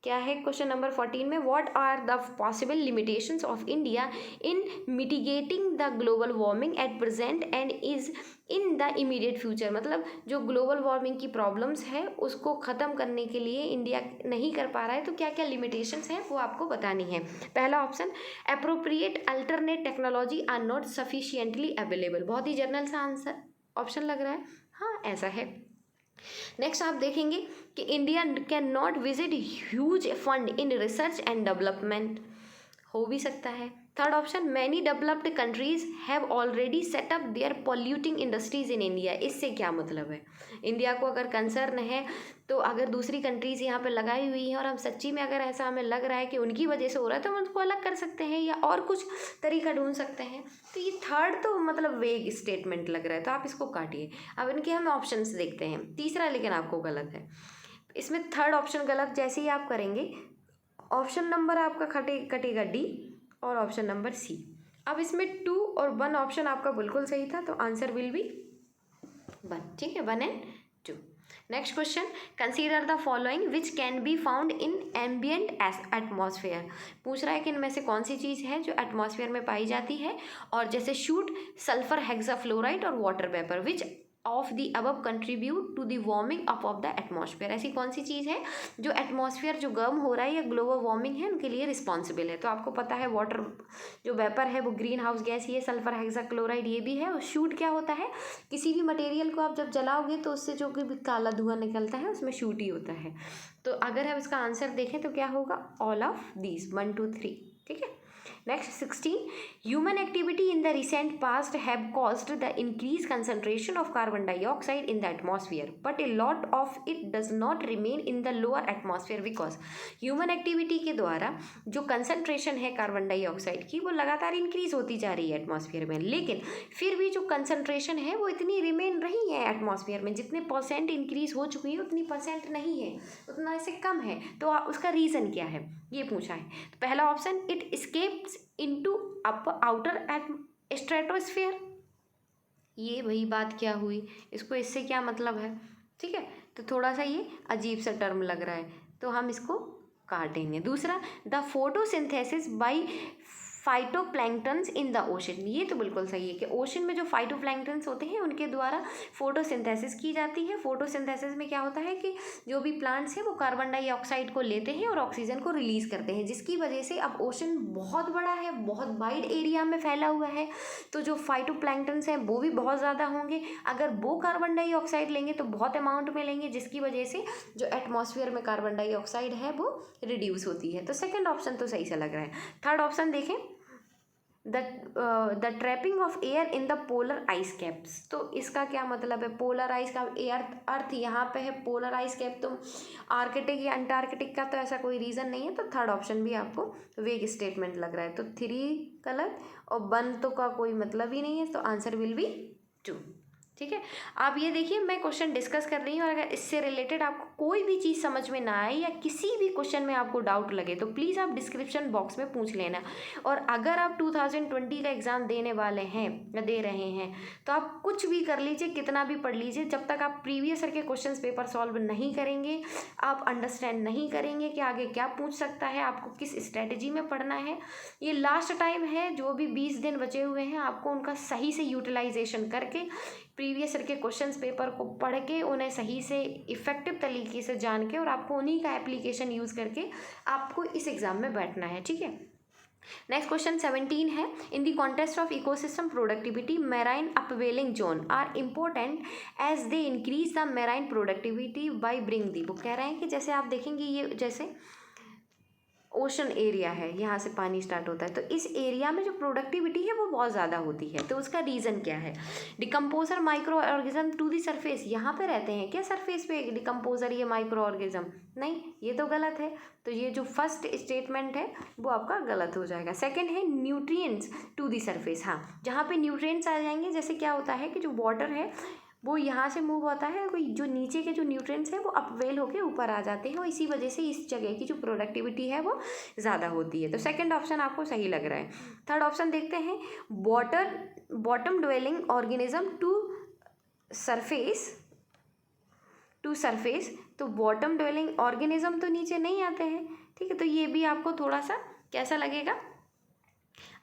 क्या है क्वेश्चन नंबर 14 में, what are the possible limitations of India in mitigating the global warming at present and is in the immediate future, मतलब जो ग्लोबल वार्मिंग की प्रॉब्लम्स है उसको ख़त्म करने के लिए इंडिया नहीं कर पा रहा है, तो क्या क्या लिमिटेशंस हैं वो आपको बतानी है। पहला option, appropriate alternate technology are not sufficiently available, बहुत ही जनरल सा आंसर ऑप्शन लग रहा है, हाँ ऐसा है। नेक्स्ट आप देखेंगे कि India can not visit huge fund in research and development, हो भी सकता है, third option, many developed countries have already set up their polluting industries in India. इससे क्या मतलब है? इंडिया को अगर कंसर्न है तो अगर दूसरी कंट्रीज यहाँ पे लगाई हुई हैं और हम सच्ची में अगर ऐसा हमें लग रहा है कि उनकी वजह से हो रहा है तो हम उसको अलग कर सकते हैं या और कुछ तरीका ढूंढ सकते हैं। तो ये थर्ड तो मतलब वेग स्टेटमेंट लग रहा है, तो आप इसको काटिए। अब इनके हम ऑप्शंस देखते हैं। तीसरा लेकिन आपको गलत है, इसमें थर्ड ऑप्शन गलत जैसे ही आप करेंगे ऑप्शन नंबर आपका कटेगा डी और ऑप्शन नंबर सी। अब इसमें 2 और 1 ऑप्शन आपका बिल्कुल सही था, तो आंसर विल बी 1। ठीक है, 1 and 2। Next question, consider the following which can be found in ambient atmosphere. पूछ रहा है कि इनमें से कौन सी चीज़ है जो एटमॉस्फेयर में पाई जाती है, और जैसे शूट, सल्फर हेक्साफ्लोराइड और water vapour, which of the above contribute to the warming up of the atmosphere. ऐसी कौन सी चीज़ है जो एटमॉस्फेयर जो गर्म हो रहा है या ग्लोबल वार्मिंग है उनके लिए रिस्पॉन्सिबल है? तो आपको पता है वाटर जो वेपर है वो ग्रीन हाउस गैस ही है, सल्फर हेक्साक्लोराइड ये भी है, और शूट क्या होता है, किसी भी मटेरियल को आप जब जलाओगे तो उससे जो कि काला धुआं निकलता है उसमें शूट ही होता है। तो अगर हम इसका आंसर देखें तो क्या होगा, ऑल ऑफ दीज 1 2 3। ठीक है, next 16, human activity in the recent past have caused the increase concentration of carbon dioxide in the atmosphere but a lot of it does not remain in the lower atmosphere because. Human activity के द्वारा जो कंसंट्रेशन है कार्बन डाइऑक्साइड की वो लगातार इंक्रीज होती जा रही है एटमॉस्फेयर में, लेकिन फिर भी जो कंसंट्रेशन है वो इतनी रिमेन रही है एटमॉस्फेयर में, जितने परसेंट इंक्रीज हो चुकी है उतनी परसेंट नहीं है, उतना इससे कम है। तो उसका रीज़न क्या है ये पूछा है। तो पहला option, it scapes into outer stratosphere. ये वही बात क्या हुई, इसको इससे क्या मतलब है? ठीक है, तो थोड़ा सा ये अजीब सा टर्म लग रहा है तो हम इसको काटेंगे। दूसरा, the photosynthesis by phytoplanktons in the ocean. ये तो बिल्कुल सही है कि ओशन में जो फाइटोप्लैंक्टन्स होते हैं उनके द्वारा फोटोसिंथेसिस की जाती है। फोटोसिंथेसिस में क्या होता है कि जो भी प्लांट्स हैं वो कार्बन डाइऑक्साइड को लेते हैं और ऑक्सीजन को रिलीज करते हैं, जिसकी वजह से अब ओशन बहुत बड़ा है, बहुत वाइड एरिया में फैला हुआ है, तो जो फाइटोप्लैंक्टन्स हैं वो भी बहुत ज़्यादा होंगे। अगर वो कार्बन डाइऑक्साइड लेंगे तो बहुत अमाउंट में लेंगे, जिसकी वजह से जो एटमॉस्फेयर में कार्बन डाइऑक्साइड है वो रिड्यूस होती है। तो सेकेंड ऑप्शन तो सही से लग रहा है। थर्ड ऑप्शन देखें, the trapping of air in the polar ice caps. तो इसका क्या मतलब है? पोलर आइस का एयर अर्थ यहाँ पे है, पोलर आइस कैप तो आर्कटिक या अंटार्कटिक का तो ऐसा कोई रीज़न नहीं है, तो थर्ड ऑप्शन भी आपको वेग स्टेटमेंट लग रहा है। तो 3 गलत और 1 तो का कोई मतलब ही नहीं है, तो आंसर विल बी 2। ठीक है, आप ये देखिए मैं क्वेश्चन डिस्कस कर रही हूँ और अगर इससे रिलेटेड आपको कोई भी चीज़ समझ में ना आए या किसी भी क्वेश्चन में आपको डाउट लगे तो प्लीज़ आप डिस्क्रिप्शन बॉक्स में पूछ लेना। और अगर आप 2020 का एग्ज़ाम देने वाले हैं या दे रहे हैं तो आप कुछ भी कर लीजिए, कितना भी पढ़ लीजिए, जब तक आप प्रीवियस ईयर के क्वेश्चन पेपर सॉल्व नहीं करेंगे, आप अंडरस्टैंड नहीं करेंगे कि आगे क्या पूछ सकता है, आपको किस स्ट्रेटजी में पढ़ना है। ये लास्ट टाइम है, जो भी 20 दिन बचे हुए हैं आपको उनका सही से यूटिलाइजेशन करके प्रीवियस ईयर के क्वेश्चंस पेपर को पढ़ के उन्हें सही से इफेक्टिव तरीके से जान के और आपको उन्हीं का एप्लीकेशन यूज़ करके आपको इस एग्ज़ाम में बैठना है। ठीक है, नेक्स्ट क्वेश्चन 17 है, in the context of ecosystem productivity marine upwelling zone are important as they increase the marine productivity by bring the. वो कह रहे हैं कि जैसे आप देखेंगे ये जैसे ओशन एरिया है, यहाँ से पानी स्टार्ट होता है, तो इस एरिया में जो प्रोडक्टिविटी है वो बहुत ज़्यादा होती है। तो उसका रीज़न क्या है? Decomposer microorganism to the surface. यहाँ पे रहते हैं क्या सरफेस पे डिकम्पोजर ये माइक्रो ऑर्गेनिज्म? नहीं, ये तो गलत है। तो ये जो फर्स्ट स्टेटमेंट है वो आपका गलत हो जाएगा। सेकंड है न्यूट्रिएंट्स टू दी सरफेस। हाँ, जहाँ पे न्यूट्रिएंट्स आ जाएंगे, जैसे क्या होता है कि जो वाटर है वो यहाँ से मूव होता है, कोई जो नीचे के जो न्यूट्रिएंट्स हैं वो अपवेल होके ऊपर आ जाते हैं और इसी वजह से इस जगह की जो प्रोडक्टिविटी है वो ज़्यादा होती है। तो सेकंड ऑप्शन आपको सही लग रहा है। थर्ड ऑप्शन देखते हैं, bottom dwelling organism to surface. तो बॉटम ड्वेलिंग ऑर्गेनिज्म तो नीचे नहीं आते हैं। ठीक है, तो ये भी आपको थोड़ा सा कैसा लगेगा,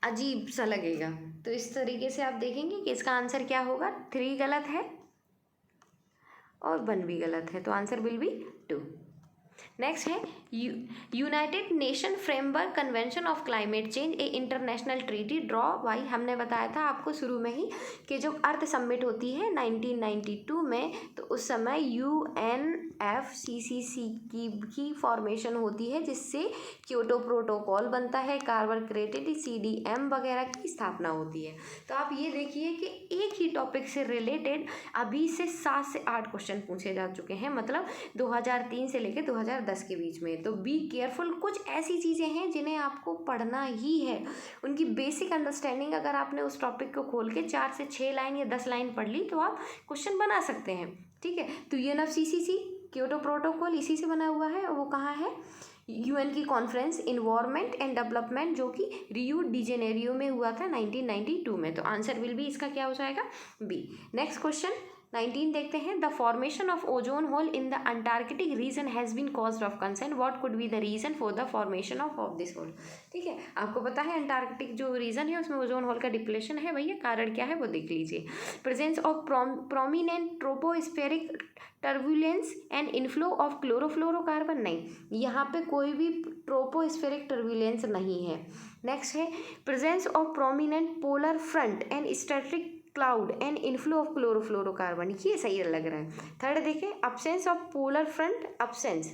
अजीब सा लगेगा। तो इस तरीके से आप देखेंगे कि इसका आंसर क्या होगा, 3 गलत है और 1 भी गलत है, तो आंसर विल बी 2। नेक्स्ट है United nation framework convention of climate change A international treaty draw by, हमने बताया था आपको शुरू में ही कि जो अर्थ समिट होती है 1992 में, तो उस समय UNFCCC की फॉर्मेशन होती है, जिससे क्योटो प्रोटोकॉल बनता है, कार्बन क्रेडिट CDM वगैरह की स्थापना होती है। तो आप ये देखिए कि एक ही टॉपिक से रिलेटेड अभी से 7 से 8 क्वेश्चन पूछे जा चुके हैं, मतलब 2003 से लेकर 2010 के बीच में। तो बी केयरफुल, कुछ ऐसी चीज़ें हैं जिन्हें आपको पढ़ना ही है, उनकी बेसिक अंडरस्टैंडिंग अगर आपने उस टॉपिक को खोल के 4 से 6 लाइन या 10 लाइन पढ़ ली तो आप क्वेश्चन बना सकते हैं, ठीक है। तो UNFCCC क्योटो प्रोटोकॉल इसी से बना हुआ है, वो कहाँ है, UN की कॉन्फ्रेंस इन्वायरमेंट एंड डेवलपमेंट, जो कि रियो डी जेनेरियो में हुआ था 1992 में। तो आंसर विल बी इसका क्या हो जाएगा, बी। नेक्स्ट क्वेश्चन 19 देखते हैं। The formation of ozone hole in the Antarctic region has been caused of concern, what could be the reason for the formation of this hole. ठीक है, आपको पता है अंटार्कटिक जो रीजन है उसमें ओजोन होल का डिप्लेशन है, भैया कारण क्या है वो देख लीजिए। Presence of prominent tropospheric turbulence and inflow of chlorofluorocarbon, नहीं, यहाँ पे कोई भी ट्रोपोस्फेरिक टर्बुलेंस नहीं है। नेक्स्ट है presence of prominent polar front and static cloud and inflow of chlorofluorocarbon, ये सही लग रहा है। थर्ड देखें, absence of polar front, absence,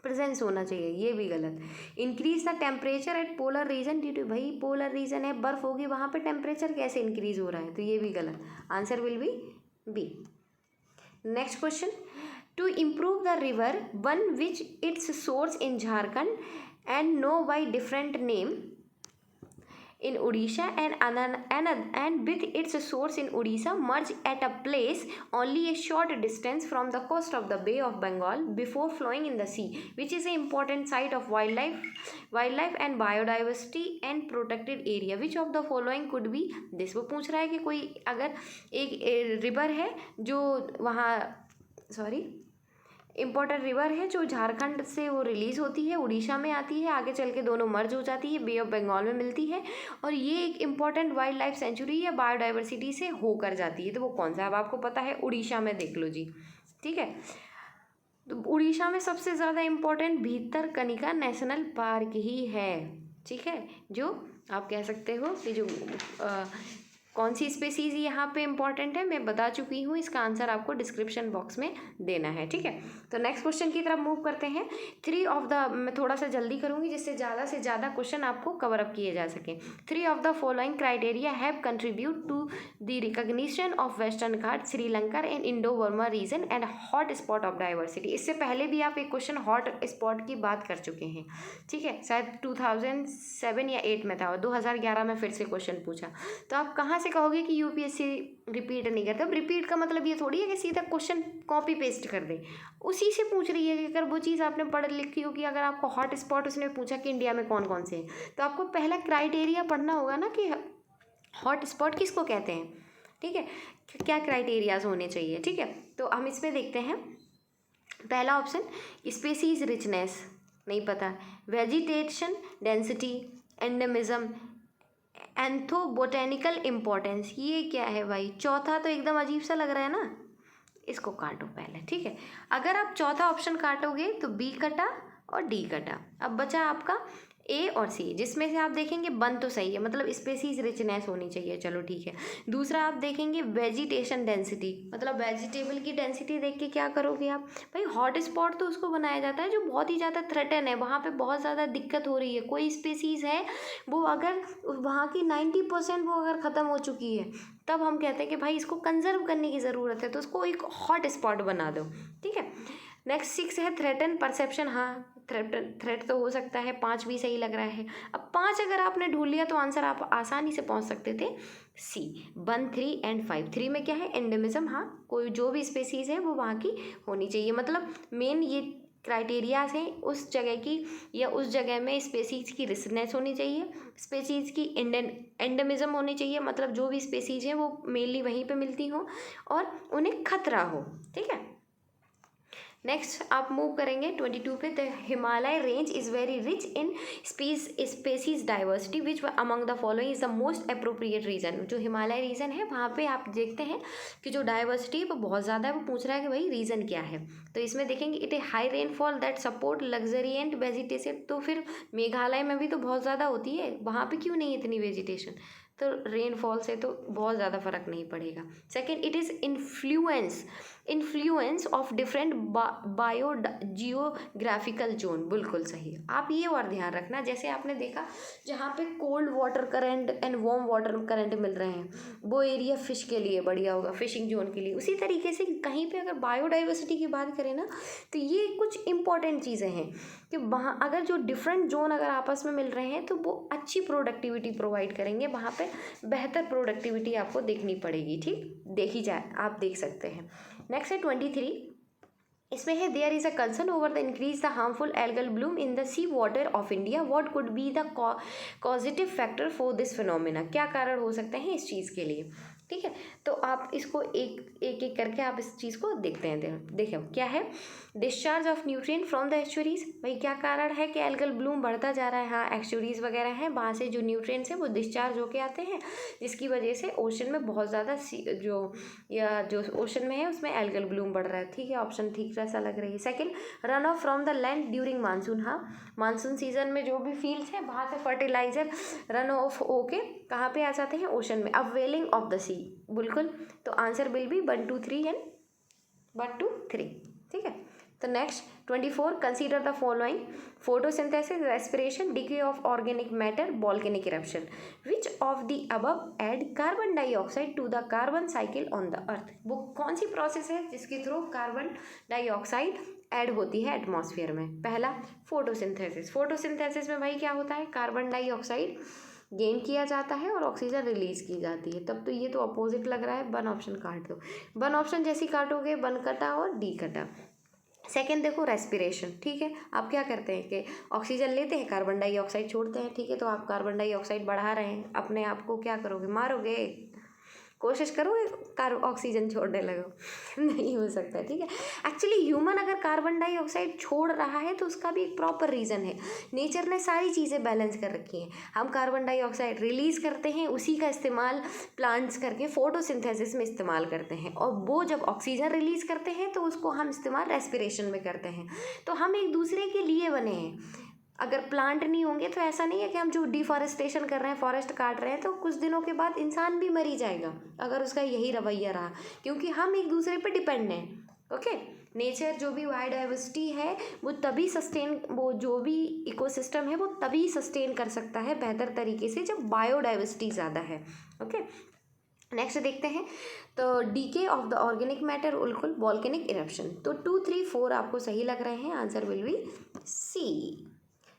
presence होना चाहिए, ये भी गलत। Increase the temperature at polar region due to, भाई पोलर रीजन है, बर्फ होगी वहाँ पे टेम्परेचर कैसे इंक्रीज हो रहा है, तो ये भी गलत। Answer will be B. Next question, to improve the river one which its source in Jharkhand and know by different name in Odisha and with its source in Odisha merge at a place only a short distance from the coast of the Bay of Bengal before flowing in the sea, which is an important site of wildlife and biodiversity and protected area. Which of the following could be this? वो पूछ रहा है कि कोई अगर एक रिवर है जो वहाँ इम्पोर्टेंट रिवर है जो झारखंड से वो रिलीज़ होती है, उड़ीसा में आती है, आगे चल के दोनों मर्ज हो जाती है, बे ऑफ बंगाल में मिलती है, और ये एक इम्पॉर्टेंट वाइल्ड लाइफ सेंचुरी या बायोडाइवर्सिटी से होकर जाती है। तो वो कौन सा, अब आपको पता है उड़ीसा में देख लो जी, ठीक है। तो उड़ीसा में सबसे ज़्यादा इम्पोर्टेंट भितरकनिका नेशनल पार्क ही है, ठीक है, जो आप कह सकते हो कि जो कौन सी स्पेसीज यहाँ पे इंपॉर्टेंट है मैं बता चुकी हूँ, इसका आंसर आपको डिस्क्रिप्शन बॉक्स में देना है, ठीक है। तो नेक्स्ट क्वेश्चन की तरफ मूव करते हैं। मैं थोड़ा सा जल्दी करूँगी जिससे ज़्यादा से ज़्यादा क्वेश्चन आपको कवर अप किए जा सकें। 3 of the following criteria have contribute to the recognition of western Ghat, Sri Lanka and Indo Burma region and hot spot of diversity. इससे पहले भी आप एक क्वेश्चन हॉट स्पॉट की बात कर चुके हैं, ठीक है, शायद 2007 या 8 में था और 2011 में फिर से क्वेश्चन पूछा। तो आप कहाँ से कहोगे कि यूपीएससी रिपीट नहीं करता। अब रिपीट का मतलब ये थोड़ी है कि सीधा क्वेश्चन कॉपी पेस्ट कर दे, उसी से पूछ रही है कि अगर वो चीज़ आपने पढ़ लिखी हो कि अगर आपको हॉट स्पॉट उसने पूछा कि इंडिया में कौन कौन से हैं, तो आपको पहला क्राइटेरिया पढ़ना होगा ना कि हॉट स्पॉट किसको कहते हैं, ठीक है, क्या क्राइटेरियाज होने चाहिए, ठीक है। तो हम इसमें देखते हैं, पहला ऑप्शन स्पेसीज रिचनेस, नहीं पता, वेजिटेशन डेंसिटी, एंडेमिज्म, एंथोबोटेनिकल इम्पोर्टेंस, ये क्या है भाई। चौथा तो एकदम अजीब सा लग रहा है ना, इसको काटो पहले, ठीक है। अगर आप चौथा ऑप्शन काटोगे तो बी कटा और डी कटा, अब बचा आपका ए और सी, जिसमें से आप देखेंगे बन तो सही है, मतलब स्पेसीज रिचनेस होनी चाहिए, चलो ठीक है। दूसरा आप देखेंगे वेजिटेशन डेंसिटी, मतलब वेजिटेबल की डेंसिटी देख के क्या करोगे आप, भाई हॉट स्पॉट तो उसको बनाया जाता है जो बहुत ही ज़्यादा थ्रेटन है, वहाँ पे बहुत ज़्यादा दिक्कत हो रही है, कोई स्पेसीज़ है वो अगर वहाँ की 90% वो अगर ख़त्म हो चुकी है, तब हम कहते हैं कि भाई इसको कंजर्व करने की ज़रूरत है, तो उसको एक हॉट स्पॉट बना दो, ठीक है। नेक्स्ट 6 है थ्रेटन परसेप्शन, हाँ थ्रेट तो हो सकता है, 5 भी सही लग रहा है। अब 5 अगर आपने ढूंढ लिया तो आंसर आप आसानी से पहुंच सकते थे सी, 1, 3 एंड 5। 3 में क्या है, एंडेमिज्म, हाँ कोई जो भी स्पेसीज़ है वो वहाँ की होनी चाहिए, मतलब मेन ये क्राइटेरियाज हैं उस जगह की या उस जगह में स्पेसीज़ की रिचनेस होनी चाहिए, स्पेसीज़ की एंडेमिज्म होनी चाहिए, मतलब जो भी स्पेसीज़ हैं वो मेनली वहीं पे मिलती हों और उन्हें खतरा हो, ठीक है। नेक्स्ट आप मूव करेंगे 22 पे। The Himalaya range is very rich in species diversity which among the following is the most appropriate reason. जो हिमालय रीजन है वहाँ पे आप देखते हैं कि जो डाइवर्सिटी है वो बहुत ज़्यादा है। वो पूछ रहा है कि भाई रीज़न क्या है, तो इसमें देखेंगे it a high rainfall that support luxuriant vegetation. तो फिर मेघालय में भी तो बहुत ज़्यादा होती है, वहाँ पे क्यों नहीं इतनी वेजिटेशन? तो रेनफॉल से तो बहुत ज़्यादा फर्क नहीं पड़ेगा। Second, it is influence of different bio geographical zone. बिल्कुल सही। आप ये और ध्यान रखना, जैसे आपने देखा जहाँ पे cold water current and warm water current मिल रहे हैं वो एरिया फिश के लिए बढ़िया होगा, फिशिंग जोन के लिए। उसी तरीके से कहीं पे अगर बायोडाइवर्सिटी की बात करें ना, तो ये कुछ इंपॉर्टेंट चीज़ें हैं कि वहाँ अगर जो डिफरेंट जोन अगर आपस में मिल रहे हैं तो वो अच्छी प्रोडक्टिविटी प्रोवाइड करेंगे, वहाँ पे बेहतर प्रोडक्टिविटी आपको देखनी पड़ेगी। ठीक, देखी जाए, आप देख सकते हैं। नेक्स्ट है 23। इसमें है there is a concern over the increase the harmful algal bloom in the sea water of India, what could be the causative factor for this phenomena. क्या कारण हो सकते हैं इस चीज़ के लिए? ठीक है, तो आप इसको एक करके आप इस चीज़ को देखते हैं। देखो क्या है, discharge of nutrient from the estuaries. भाई क्या कारण है कि एल्गल ब्लूम बढ़ता जा रहा है? हाँ, एस्चुरीज वगैरह हैं, वहाँ से जो न्यूट्रिएंट्स हैं वो डिस्चार्ज होके आते हैं, जिसकी वजह से ओशन में बहुत ज़्यादा जो ओशन में है उसमें एल्गल ब्लूम बढ़ रहा है। ठीक है, ऑप्शन ठीक सा लग रही है। Second, run of from the land during monsoon. हाँ, मानसून सीजन में जो भी फील्ड्स हैं वहाँ से फर्टिलाइजर रन ऑफ होके कहाँ पे आ जाते हैं? ओशन में। अब वेलिंग ऑफ द सी। बिल्कुल, तो आंसर विल बी 1 2 3 एंड 1 2 3। ठीक है, तो next 24, consider the following: photosynthesis, respiration, decay of organic matter, volcanic eruption. Which of the above add carbon dioxide to the carbon cycle on the earth. वो कौन सी प्रोसेस है जिसके थ्रू कार्बन डाइऑक्साइड ऐड होती है एटमॉस्फेयर में? पहला, फोटोसिंथेसिस। फोटोसिंथेसिस में भाई क्या होता है? कार्बन डाइऑक्साइड गेन किया जाता है और ऑक्सीजन रिलीज की जाती है। तब तो ये तो अपोजिट लग रहा है, 1 ऑप्शन काट दो। 1 ऑप्शन जैसी काटोगे 1 कटा और डी कटा। सेकेंड देखो, रेस्पिरेशन। ठीक है, आप क्या करते हैं कि ऑक्सीजन लेते हैं, कार्बन डाइऑक्साइड छोड़ते हैं। ठीक है, तो आप कार्बन डाइऑक्साइड बढ़ा रहे हैं, अपने आप को क्या करोगे? मारोगे। कोशिश करो ऑक्सीजन छोड़ने लगो नहीं हो सकता। ठीक है, एक्चुअली ह्यूमन अगर कार्बन डाइऑक्साइड छोड़ रहा है तो उसका भी एक प्रॉपर रीज़न है। नेचर ने सारी चीज़ें बैलेंस कर रखी हैं। हम कार्बन डाइऑक्साइड रिलीज करते हैं, उसी का इस्तेमाल प्लांट्स करके फोटोसिंथेसिस में इस्तेमाल करते हैं, और वो जब ऑक्सीजन रिलीज करते हैं तो उसको हम इस्तेमाल रेस्पिरेशन में करते हैं। तो हम एक दूसरे के लिए बने हैं। अगर प्लांट नहीं होंगे तो ऐसा नहीं है कि हम जो डिफॉरेस्टेशन कर रहे हैं, फॉरेस्ट काट रहे हैं, तो कुछ दिनों के बाद इंसान भी मरी जाएगा अगर उसका यही रवैया रहा, क्योंकि हम एक दूसरे पर डिपेंड हैं। ओके, नेचर जो भी बायोडाइवर्सिटी है वो तभी वो जो भी इकोसिस्टम है वो तभी सस्टेन कर सकता है बेहतर तरीके से जब बायोडाइवर्सिटी ज़्यादा है। ओके, नेक्स्ट देखते हैं, तो decay of the organic matter, बिल्कुल, वॉल्केनिक इरप्शन। तो 2 3 4 आपको सही लग रहे हैं, answer will be C.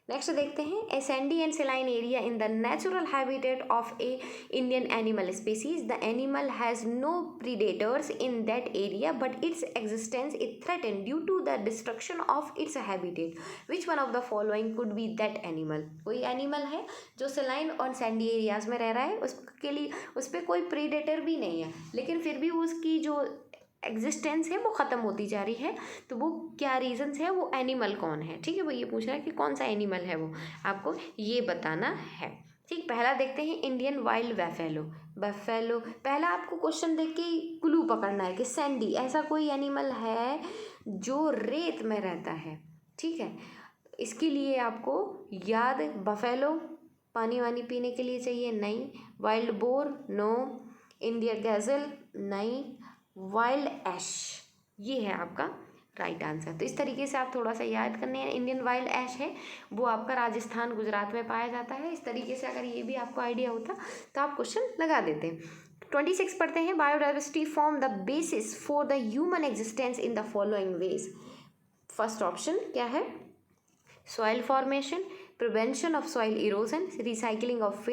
Next देखते हैं, a sandy and saline area in the natural habitat of a Indian animal species. The animal has no predators in that area but its existence is threaten due to the destruction of its habitat. Which one of the following could be that animal? कोई एनिमल है जो सेलाइन और सैंडी एरियाज में रह रहा है, उसके लिए उस पर कोई प्रीडेटर भी नहीं है, लेकिन फिर भी उसकी जो एग्जिस्टेंस है वो ख़त्म होती जा रही है। तो वो क्या रीजंस है, वो एनिमल कौन है? ठीक है, वो ये पूछ रहा है कि कौन सा एनिमल है, वो आपको ये बताना है। ठीक, पहला देखते हैं, इंडियन वाइल्ड बफेलो। बफेलो, पहला आपको क्वेश्चन देख के क्लू पकड़ना है कि सैंडी, ऐसा कोई एनिमल है जो रेत में रहता है। ठीक है, इसके लिए आपको याद, बफेलो पानी वानी पीने के लिए चाहिए, नहीं। Wild boar, no. Indian gazelle, नहीं। वाइल्ड ऐश, ये है आपका राइट आंसर। तो इस तरीके से आप थोड़ा सा याद करने हैं। इंडियन वाइल्ड ऐश है वो आपका राजस्थान गुजरात में पाया जाता है। इस तरीके से अगर ये भी आपको आइडिया होता तो आप क्वेश्चन लगा देते। 26 पढ़ते हैं, biodiversity form the basis for the human existence in the following ways. First option क्या है? Soil formation, prevention of soil erosion, recycling of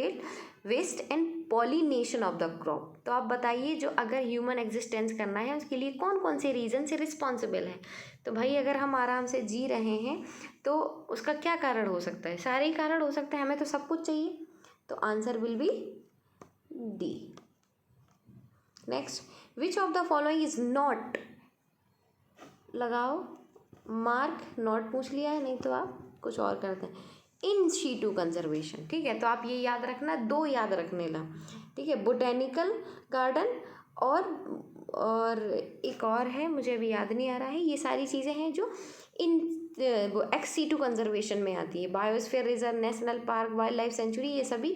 waste and pollination of the crop. तो आप बताइए, जो अगर ह्यूमन एग्जिस्टेंस करना है उसके लिए कौन कौन से रीज़न से रिस्पॉन्सिबल है? तो भाई अगर हम आराम से जी रहे हैं तो उसका क्या कारण हो सकता है? सारे ही कारण हो सकते हैं, हमें तो सब कुछ चाहिए। तो answer will be D. Next, which of the following is not, लगाओ, मार्क नॉट पूछ लिया है, नहीं तो आप कुछ और करते हैं। इन सीटू कंजर्वेशन, ठीक है, तो आप ये याद रखना, दो याद रखने ला, ठीक है, बोटेनिकल गार्डन और एक और है, मुझे अभी याद नहीं आ रहा है। ये सारी चीज़ें हैं जो इन एक्स सीटू कंजर्वेशन में आती है। Biosphere reserve, national park, wild life sanctuary, ये सभी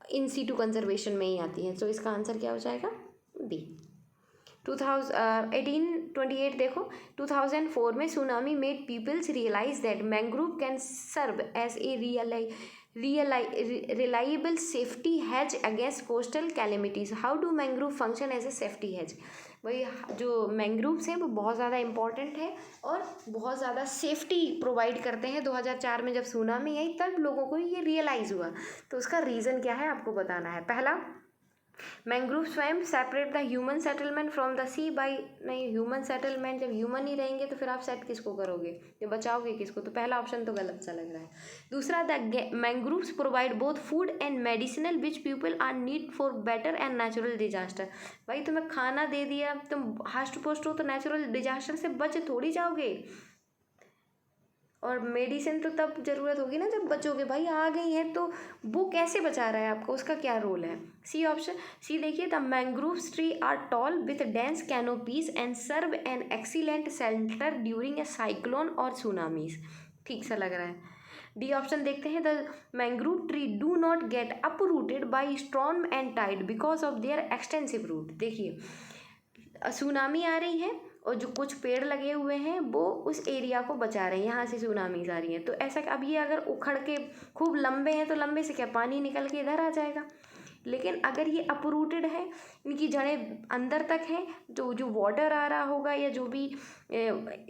इन सीटू कंजर्वेशन में ही आती हैं। तो इसका आंसर क्या हो जाएगा? बी। 1828 देखो, 2004 में tsunami made peoples realise that mangrove can serve as a reliable safety hedge against coastal calamities. How do mangrove function as a safety hedge? वही जो मैंग्रोव्स हैं वो बहुत ज़्यादा इंपॉर्टेंट है और बहुत ज़्यादा सेफ्टी प्रोवाइड करते हैं। 2004 में जब सुनामी आई तब लोगों को ये रियलाइज़ हुआ। तो उसका रीज़न क्या है आपको बताना है। पहला, मैंग्रोव स्वयं separate the human settlement from the sea by, नहीं, ह्यूमन सेटलमेंट, जब ह्यूमन ही रहेंगे तो फिर आप सेट किसको करोगे, ये बचाओगे किसको? तो पहला ऑप्शन तो गलत सा लग रहा है। दूसरा, the mangroves provide both food and medicinal which people are need for better and natural disaster. भाई तुम्हें खाना दे दिया, तुम हास्ट पोस्ट हो तो नेचुरल डिजास्टर से बच थोड़ी जाओगे, और मेडिसिन तो तब ज़रूरत होगी ना जब बचोगे। भाई आ गई है तो वो कैसे बचा रहा है आपको, उसका क्या रोल है? सी ऑप्शन, सी देखिए, the mangroves tree are tall with dense canopies and serve an excellent shelter during a cyclone और सुनामीज। ठीक सा लग रहा है। डी ऑप्शन देखते हैं, the mangrove tree do not get uprooted by storm and tide because of their extensive root. देखिए, सुनामी आ रही है और जो कुछ पेड़ लगे हुए हैं वो उस एरिया को बचा रहे हैं, यहाँ से सुनामीज आ रही हैं। तो ऐसा, अब ये अगर उखड़ के खूब लंबे हैं तो लंबे से क्या पानी निकल के इधर आ जाएगा। लेकिन अगर ये अपरूटेड है, इनकी जड़ें अंदर तक हैं, तो जो वाटर आ रहा होगा या जो भी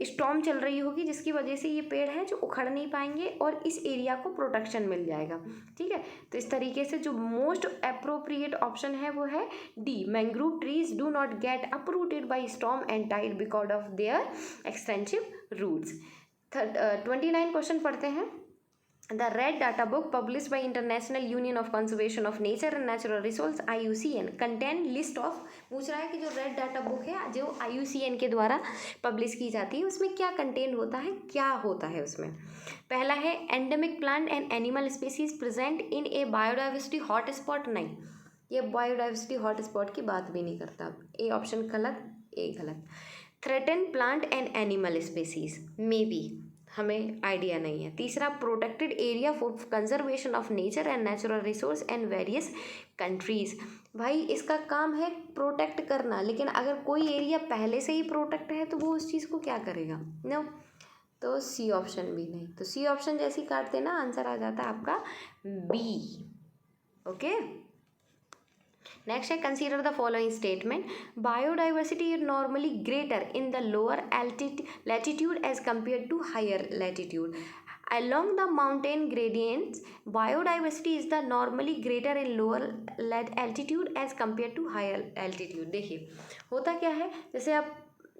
स्टॉर्म चल रही होगी जिसकी वजह से ये पेड़ हैं जो उखड़ नहीं पाएंगे और इस एरिया को प्रोटेक्शन मिल जाएगा। ठीक है, तो इस तरीके से जो मोस्ट अप्रोप्रिएट ऑप्शन है वो है D, mangrove trees do not get uprooted by storm and tide because of their extensive roots. 29 question पढ़ते हैं। The Red Data Book published by International Union of Conservation of Nature and Natural Resources IUCN contain list of, पूछ रहा है कि जो रेड डाटा बुक है जो IUCN के द्वारा पब्लिश की जाती है उसमें क्या कंटेन होता है, क्या होता है उसमें। पहला है endemic plant and animal species present in A biodiversity hotspot. नहीं, ये बायोडाइवर्सिटी हॉटस्पॉट की बात भी नहीं करता। ए ऑप्शन गलत, ए गलत। Threaten plant and animal species, may be, हमें आइडिया नहीं है। तीसरा, protected area for conservation of nature and natural resource and various countries. भाई इसका काम है प्रोटेक्ट करना, लेकिन अगर कोई एरिया पहले से ही प्रोटेक्ट है तो वो उस चीज़ को क्या करेगा? नो, तो सी ऑप्शन भी नहीं। तो सी ऑप्शन जैसी काटते ना, आंसर आ जाता है आपका बी। ओके, नेक्स्ट है, consider the following statement. Biodiversity is normally greater in the lower latitude as compare to higher latitude. Along the mountain gradients, biodiversity is the normally greater in lower altitude as compared to higher altitude। देखिए होता क्या है, जैसे आप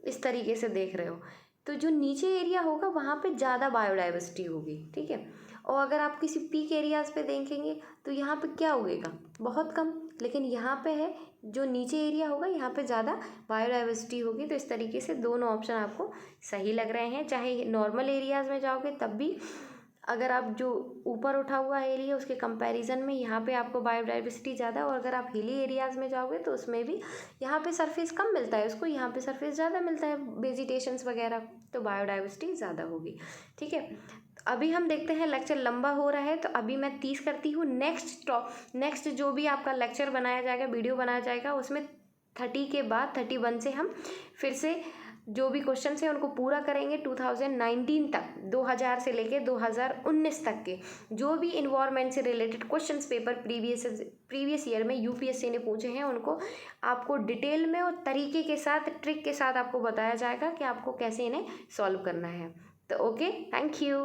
इस तरीके से देख रहे हो तो जो नीचे एरिया होगा वहाँ पे ज़्यादा बायोडाइवर्सिटी होगी, ठीक है, और अगर आप किसी पीक एरियाज़ पे देखेंगे तो यहाँ पे क्या उगेगा? बहुत कम। लेकिन यहाँ पे है, जो नीचे एरिया होगा यहाँ पे ज़्यादा बायोडाइवर्सिटी होगी। तो इस तरीके से दोनों ऑप्शन आपको सही लग रहे हैं। चाहे नॉर्मल एरियाज़ में जाओगे तब भी, अगर आप जो ऊपर उठा हुआ एरिया उसके कंपैरिजन में यहाँ पे आपको बायोडाइवर्सिटी ज़्यादा, और अगर आप हिली एरियाज़ में जाओगे तो उसमें भी यहाँ पे सरफेस कम मिलता है उसको, यहाँ पे सरफेस ज़्यादा मिलता है वेजिटेशंस वगैरह, तो बायोडाइवर्सिटी ज़्यादा होगी। ठीक है, अभी हम देखते हैं, लेक्चर लंबा हो रहा है तो अभी मैं 30 करती हूँ। नेक्स्ट जो भी आपका लेक्चर बनाया जाएगा, वीडियो बनाया जाएगा, उसमें 30 के बाद 31 से हम फिर से जो भी क्वेश्चन है उनको पूरा करेंगे। 2019 तक, 2000 से लेके 2019 तक के जो भी इन्वायरमेंट से related questions paper previous year में यूपीएससी ने पूछे हैं उनको आपको डिटेल में और तरीके के साथ, ट्रिक के साथ आपको बताया जाएगा कि आपको कैसे इन्हें सॉल्व करना है। तो ओके, थैंक यू।